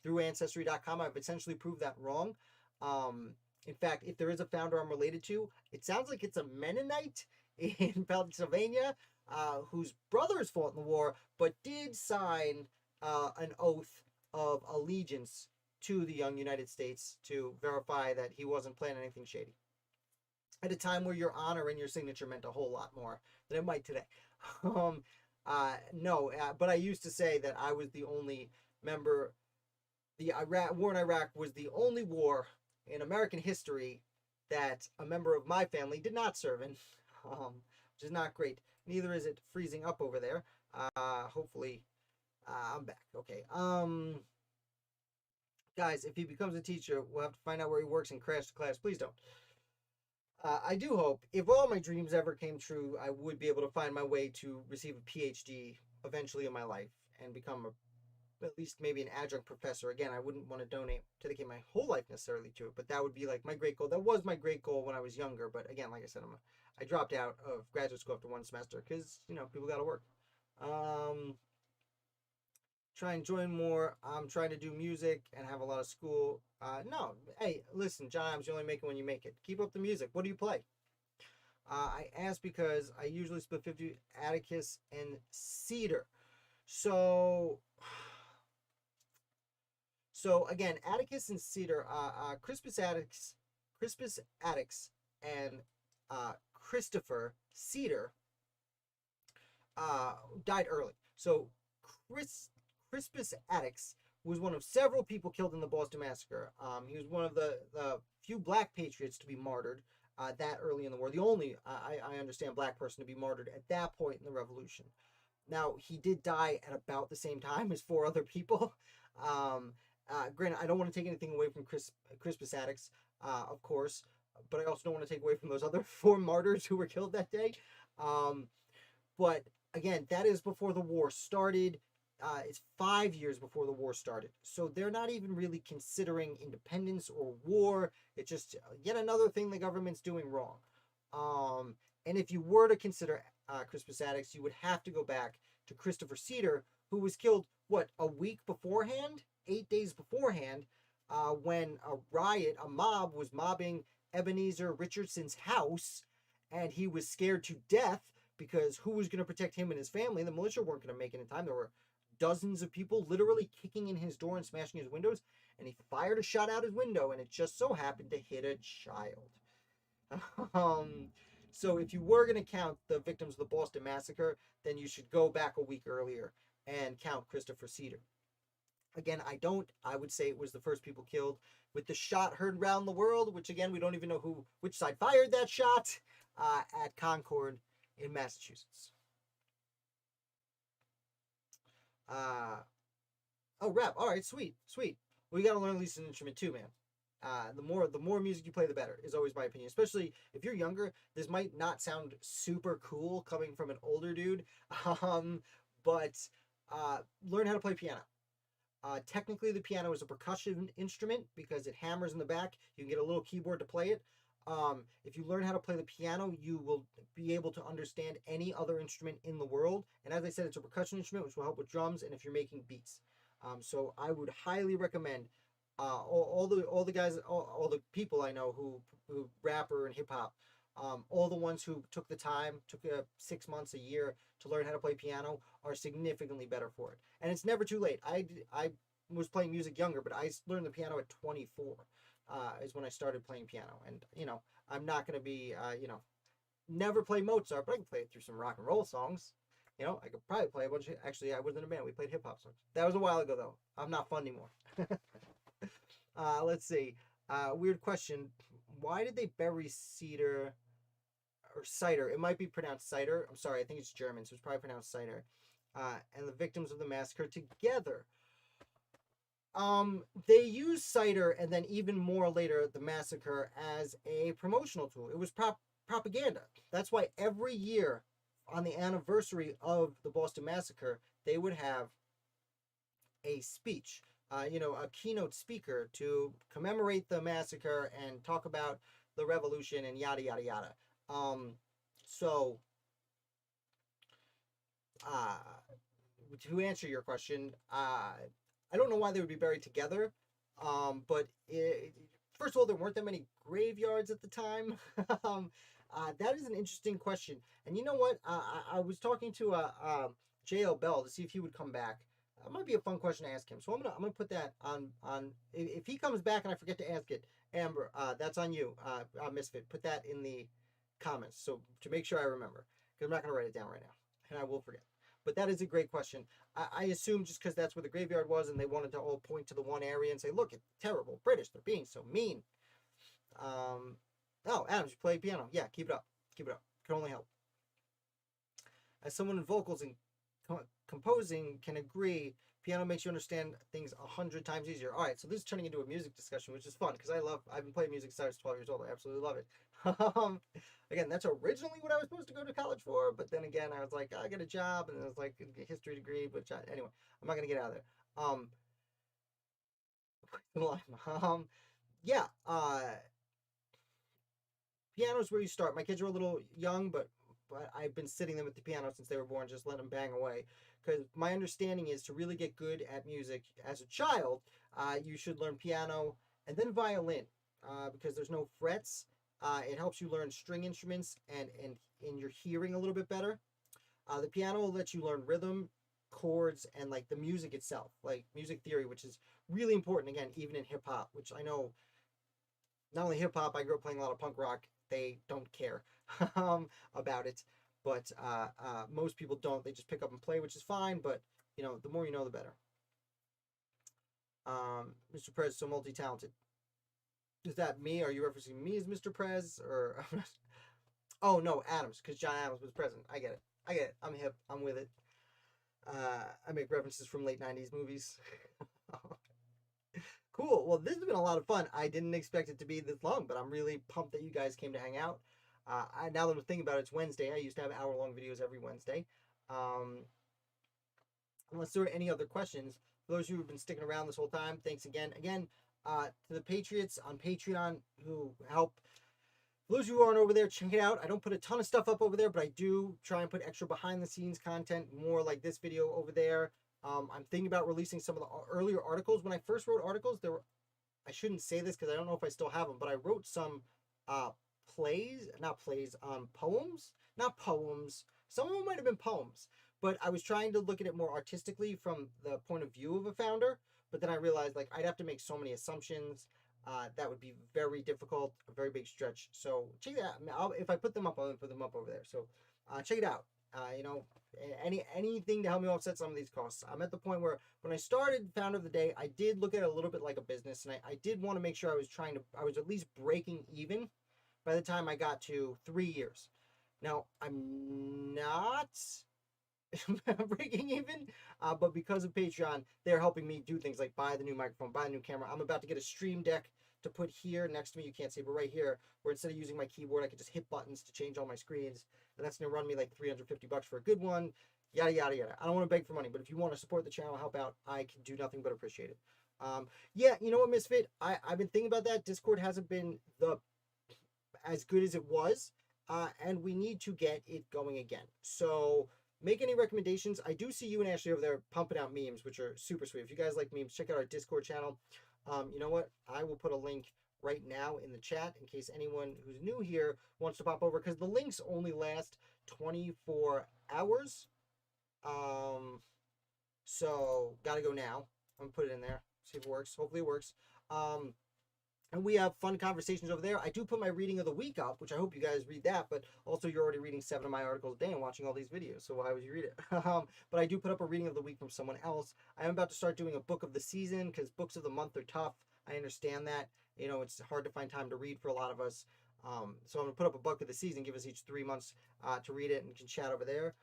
Through Ancestry.com, I've essentially proved that wrong. In fact, if there is a founder I'm related to, it sounds like it's a Mennonite in Pennsylvania whose brothers fought in the war, but did sign an oath of allegiance to the young United States to verify that he wasn't planning anything shady. At a time where your honor and your signature meant a whole lot more than it might today. But I used to say that I was the only member. The war in Iraq was the only war in American history that a member of my family did not serve in, which is not great. Neither is it freezing up over there. Hopefully, I'm back. Okay. Guys, if he becomes a teacher, we'll have to find out where he works and crash the class. Please don't. I do hope, if all my dreams ever came true, I would be able to find my way to receive a PhD eventually in my life and become at least maybe an adjunct professor. Again, I wouldn't want to dedicate my whole life necessarily to it, but that would be my great goal. That was my great goal when I was younger, but again, like I said, I dropped out of graduate school after one semester because, people got to work. Try and join more. I'm trying to do music and have a lot of school. No, hey, listen, John Adams, you only make it when you make it. Keep up the music. What do you play? I ask because I usually split 50 Atticus and Cedar. So again, Atticus and Cedar, Crispus Attucks and Christopher Cedar died early. So Crispus Attucks was one of several people killed in the Boston Massacre. He was one of the few black patriots to be martyred that early in the war. The only, I understand, black person to be martyred at that point in the Revolution. Now, he did die at about the same time as 4 other people. Granted, I don't want to take anything away from Crispus Attucks, of course, but I also don't want to take away from those other 4 martyrs who were killed that day. But again, that is before the war started. It's 5 years before the war started. So they're not even really considering independence or war. It's just yet another thing the government's doing wrong. And if you were to consider Crispus Attucks, you would have to go back to Christopher Cedar, who was killed, a week beforehand? 8 days beforehand, when a riot, a mob, was mobbing Ebenezer Richardson's house, and he was scared to death because who was going to protect him and his family? The militia weren't going to make it in time. There were dozens of people literally kicking in his door and smashing his windows, and he fired a shot out his window, and it just so happened to hit a child. So if you were going to count the victims of the Boston Massacre, then you should go back a week earlier and count Christopher Cedar. Again, I would say it was the first people killed, with the shot heard around the world, which again, we don't even know which side fired that shot, at Concord in Massachusetts. Oh, rap. All right, sweet. Well, you got to learn at least an instrument too, man. The more music you play, the better, is always my opinion. Especially if you're younger, this might not sound super cool coming from an older dude, but learn how to play piano. Technically, the piano is a percussion instrument because it hammers in the back. You can get a little keyboard to play it. If you learn how to play the piano, you will be able to understand any other instrument in the world. And as I said, it's a percussion instrument, which will help with drums and if you're making beats. So I would highly recommend all the guys, all the people I know who rapper and hip hop, all the ones who took the time, took 6 months, a year to learn how to play piano are significantly better for it. And it's never too late. I was playing music younger, but I learned the piano at 24. Is when I started playing piano. And, I'm not going to be, never play Mozart, but I can play it through some rock and roll songs. I could probably play a bunch of, actually, I was in a band. We played hip hop songs. That was a while ago, though. I'm not fun anymore. Let's see. Weird question. Why did they bury Cedar or Cider? It might be pronounced Cider. I'm sorry. I think it's German, so it's probably pronounced Cider. And the victims of the massacre together. They used cider and then even more later the massacre as a promotional tool. It was propaganda. That's why every year on the anniversary of the Boston Massacre, they would have a speech, a keynote speaker to commemorate the massacre and talk about the revolution and yada, yada, yada. So, to answer your question, I don't know why they would be buried together, but first of all, there weren't that many graveyards at the time. That is an interesting question. And you know what? I was talking to J.L. Bell to see if he would come back. That might be a fun question to ask him. So I'm gonna put that on. If he comes back and I forget to ask it, Amber, that's on you, Misfit. Put that in the comments so to make sure I remember, because I'm not gonna write it down right now, and I will forget. But that is a great question. I assume just because that's where the graveyard was and they wanted to all point to the one area and say, look, it's terrible. British, they're being so mean. Oh, Adams, you play piano. Yeah, keep it up. Keep it up. Can only help. As someone in vocals and composing can agree, piano makes you understand things 100 times easier. All right, so this is turning into a music discussion, which is fun because I've been playing music since I was 12 years old. I absolutely love it. Again, that's originally what I was supposed to go to college for, but then again, I was like, I get a job, and it was like a history degree, which anyway, I'm not gonna get out of there. Yeah, piano's where you start. My kids are a little young, but I've been sitting them at the piano since they were born, just let them bang away. Because my understanding is to really get good at music as a child, you should learn piano and then violin, because there's no frets. It helps you learn string instruments and your hearing a little bit better. The piano will let you learn rhythm, chords, and like the music itself, like music theory, which is really important, again, even in hip hop, which I know not only hip hop, I grew up playing a lot of punk rock. They don't care about it, but most people don't. They just pick up and play, which is fine, but the more you know, the better. Mr. Prez, so multi-talented. Is that me? Are you referencing me as Mr. Prez? Or oh no, Adams, because John Adams was president. I get it. I'm hip. I'm with it. I make references from late 90s movies. Cool. Well, this has been a lot of fun. I didn't expect it to be this long, but I'm really pumped that you guys came to hang out. Now that I'm thinking about it, it's Wednesday. I used to have hour-long videos every Wednesday. Unless there are any other questions, for those who have been sticking around this whole time, thanks again. Again, to the Patriots on Patreon who help For those of you who aren't over there, check it out. I don't put a ton of stuff up over there, but I do try and put extra behind the scenes content, more like this video over there. I'm thinking about releasing some of the earlier articles. When I first wrote articles, I shouldn't say this because I don't know if I still have them, but I wrote some poems. Not poems. Some of them might have been poems, but I was trying to look at it more artistically from the point of view of a founder. But then I realized like I'd have to make so many assumptions. That would be very difficult, a very big stretch. So check that out. If I put them up, I'll put them up over there. So check it out. Anything to help me offset some of these costs. I'm at the point where when I started Founder of the Day, I did look at it a little bit like a business, and I did want to make sure I was at least breaking even by the time I got to 3 years. Now, I'm not breaking even, but because of Patreon, they're helping me do things like buy the new microphone, buy the new camera. I'm about to get a Stream Deck to put here next to me. You can't see, but right here, where instead of using my keyboard, I could just hit buttons to change all my screens. And that's going to run me like $350 for a good one. Yada, yada, yada. I don't want to beg for money, but if you want to support the channel, help out, I can do nothing but appreciate it. Yeah, you know what, Misfit? I've been thinking about that. Discord hasn't been as good as it was, and we need to get it going again. So make any recommendations. I do see you and Ashley over there pumping out memes, which are super sweet. If you guys like memes, check out our Discord channel. You know what? I will put a link right now in the chat in case anyone who's new here wants to pop over, because the links only last 24 hours. So gotta go now. I'm gonna put it in there, see if it works. Hopefully it works. And we have fun conversations over there. I do put my reading of the week up, which I hope you guys read that, but also you're already reading 7 of my articles a day and watching all these videos, so why would you read it? But I do put up a reading of the week from someone else. I am about to start doing a book of the season, because books of the month are tough. I understand that. You know, it's hard to find time to read for a lot of us. So I'm going to put up a book of the season, give us each 3 months to read it, and can chat over there.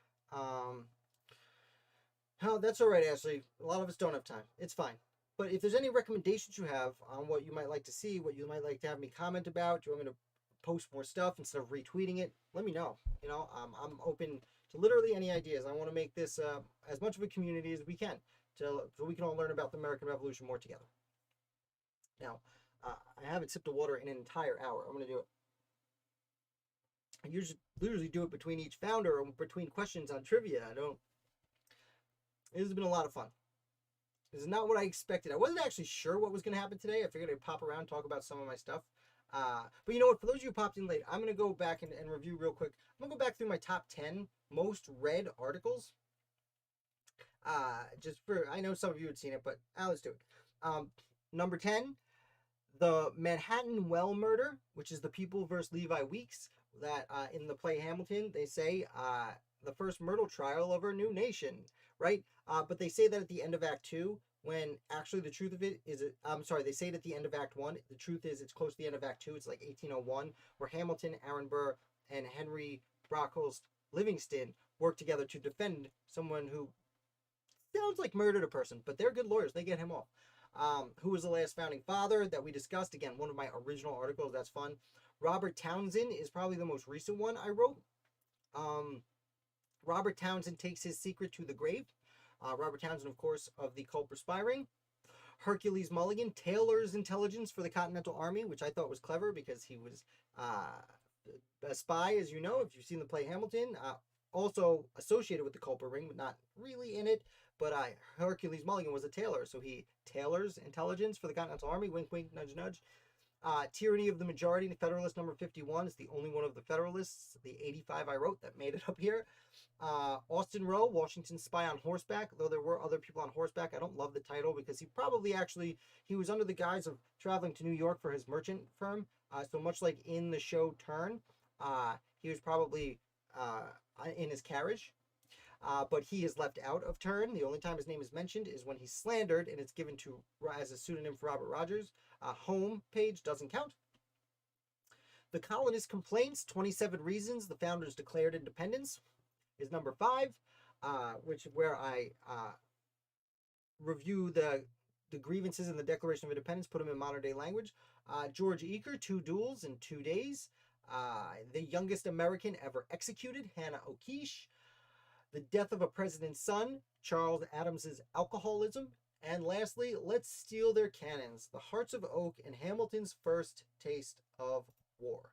That's all right, Ashley. A lot of us don't have time. It's fine. But if there's any recommendations you have on what you might like to see, what you might like to have me comment about, do you want me to post more stuff instead of retweeting it, let me know. You know, I'm open to literally any ideas. I want to make this as much of a community as we can, so we can all learn about the American Revolution more together. Now, I haven't sipped of water in an entire hour. I'm going to do it. I usually do it between each founder or between questions on trivia. This has been a lot of fun. This is not what I expected. I wasn't actually sure what was going to happen today. I figured I'd pop around, talk about some of my stuff. But you know what? For those of you who popped in late, I'm going to go back and review real quick. I'm going to go back through my top 10 most read articles. I know some of you had seen it, but let's do it. Number 10, the Manhattan Well murder, which is the People versus Levi Weeks. That in the play Hamilton, they say the first murder trial of our new nation, right? But they say that at the end of Act 2, when actually the truth of it is, they say it at the end of Act 1. The truth is it's close to the end of Act 2. It's like 1801, where Hamilton, Aaron Burr, and Henry Brockholst Livingston work together to defend someone who sounds like murdered a person, but they're good lawyers. They get him off. Who was the last founding father that we discussed? Again, one of my original articles. That's fun. Robert Townsend is probably the most recent one I wrote. Robert Townsend takes his secret to the grave. Robert Townsend, of course, of the Cult Perspiring. Hercules Mulligan, Taylor's intelligence for the Continental Army, which I thought was clever because he was a spy, as you know, if you've seen the play Hamilton. Also associated with the Culper Ring, but not really in it. But Hercules Mulligan was a tailor, so he tailors intelligence for the Continental Army. Wink, wink, nudge, nudge. Tyranny of the Majority, the Federalist number 51 is the only one of the Federalists, the 85 I wrote that made it up here. Austin Rowe, Washington's Spy on Horseback, though there were other people on horseback. I don't love the title because he was under the guise of traveling to New York for his merchant firm. So much like in the show Turn, he was probably in his carriage. But he is left out of Turn. The only time his name is mentioned is when he's slandered, and it's given to as a pseudonym for Robert Rogers. Home page doesn't count. The Colonist Complaints, 27 Reasons the Founders Declared Independence, is number 5, where I review the grievances in the Declaration of Independence, put them in modern day language. George Eaker, 2 Duels in 2 Days. The Youngest American Ever Executed, Hannah O'Keefe. The Death of a President's Son, Charles Adams's Alcoholism. And lastly, Let's Steal Their Cannons, The Hearts of Oak and Hamilton's First Taste of War.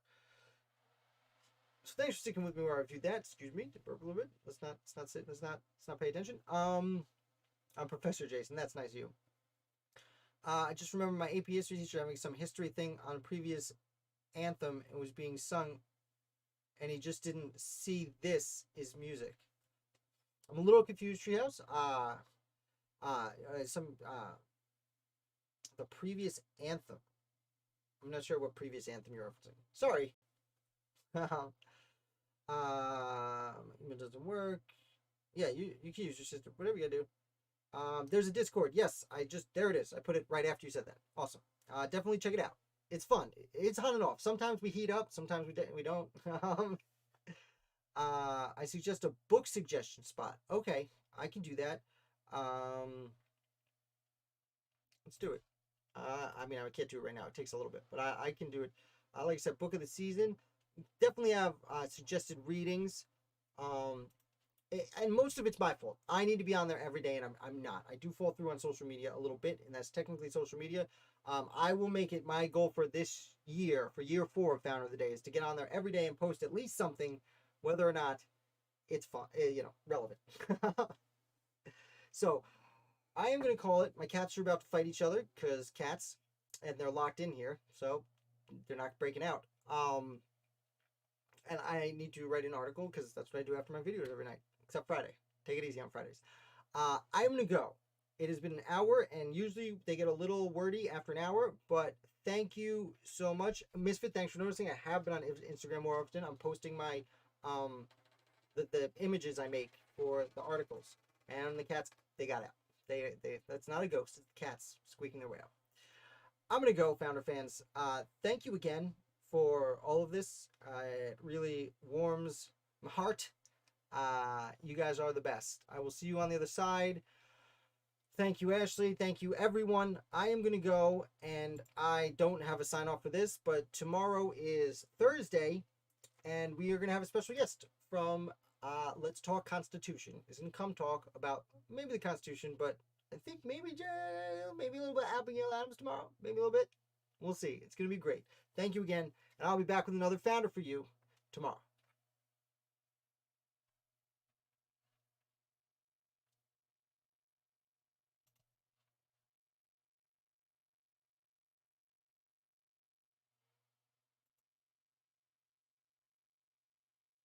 So thanks for sticking with me while I reviewed that. Excuse me, to burp a little bit. Let's not pay attention. I'm Professor Jason. That's nice of you. I just remember my AP history teacher having some history thing on a previous anthem. It was being sung, and he just didn't see this is music. I'm a little confused, Treehouse. The previous anthem. I'm not sure what previous anthem you're referencing. Sorry. It doesn't work. Yeah, you can use your sister. Whatever you gotta do. There's a Discord. Yes, there it is. I put it right after you said that. Awesome. Definitely check it out. It's fun. It's on and off. Sometimes we heat up. Sometimes we don't. I suggest a book suggestion spot. Okay, I can do that. Let's do it. I mean, I can't do it right now. It takes a little bit, but I can do it. Like I said, book of the season. Definitely have suggested readings. And most of it's my fault. I need to be on there every day, and I'm not. I do fall through on social media a little bit, and that's technically social media. I will make it my goal for this year, for year 4 of Founder of the Day, is to get on there every day and post at least something, whether or not it's fun, relevant. So I am going to call it. My cats are about to fight each other because cats, and they're locked in here, so they're not breaking out. And I need to write an article because that's what I do after my videos every night, except Friday. Take it easy on Fridays. I'm going to go. It has been an hour, and usually they get a little wordy after an hour, but thank you so much. Misfit, thanks for noticing. I have been on Instagram more often. I'm posting my, the images I make for the articles. And the cats, they got out. That's not a ghost. It's the cats squeaking their way out. I'm going to go, Founder fans. Thank you again for all of this. It really warms my heart. You guys are the best. I will see you on the other side. Thank you, Ashley. Thank you, everyone. I am going to go, and I don't have a sign off for this, but tomorrow is Thursday, and we are going to have a special guest from Let's Talk Constitution. He's going to come talk about maybe the Constitution, but I think maybe a little bit of Abigail Adams tomorrow. Maybe a little bit. We'll see. It's going to be great. Thank you again, and I'll be back with another Founder for you tomorrow.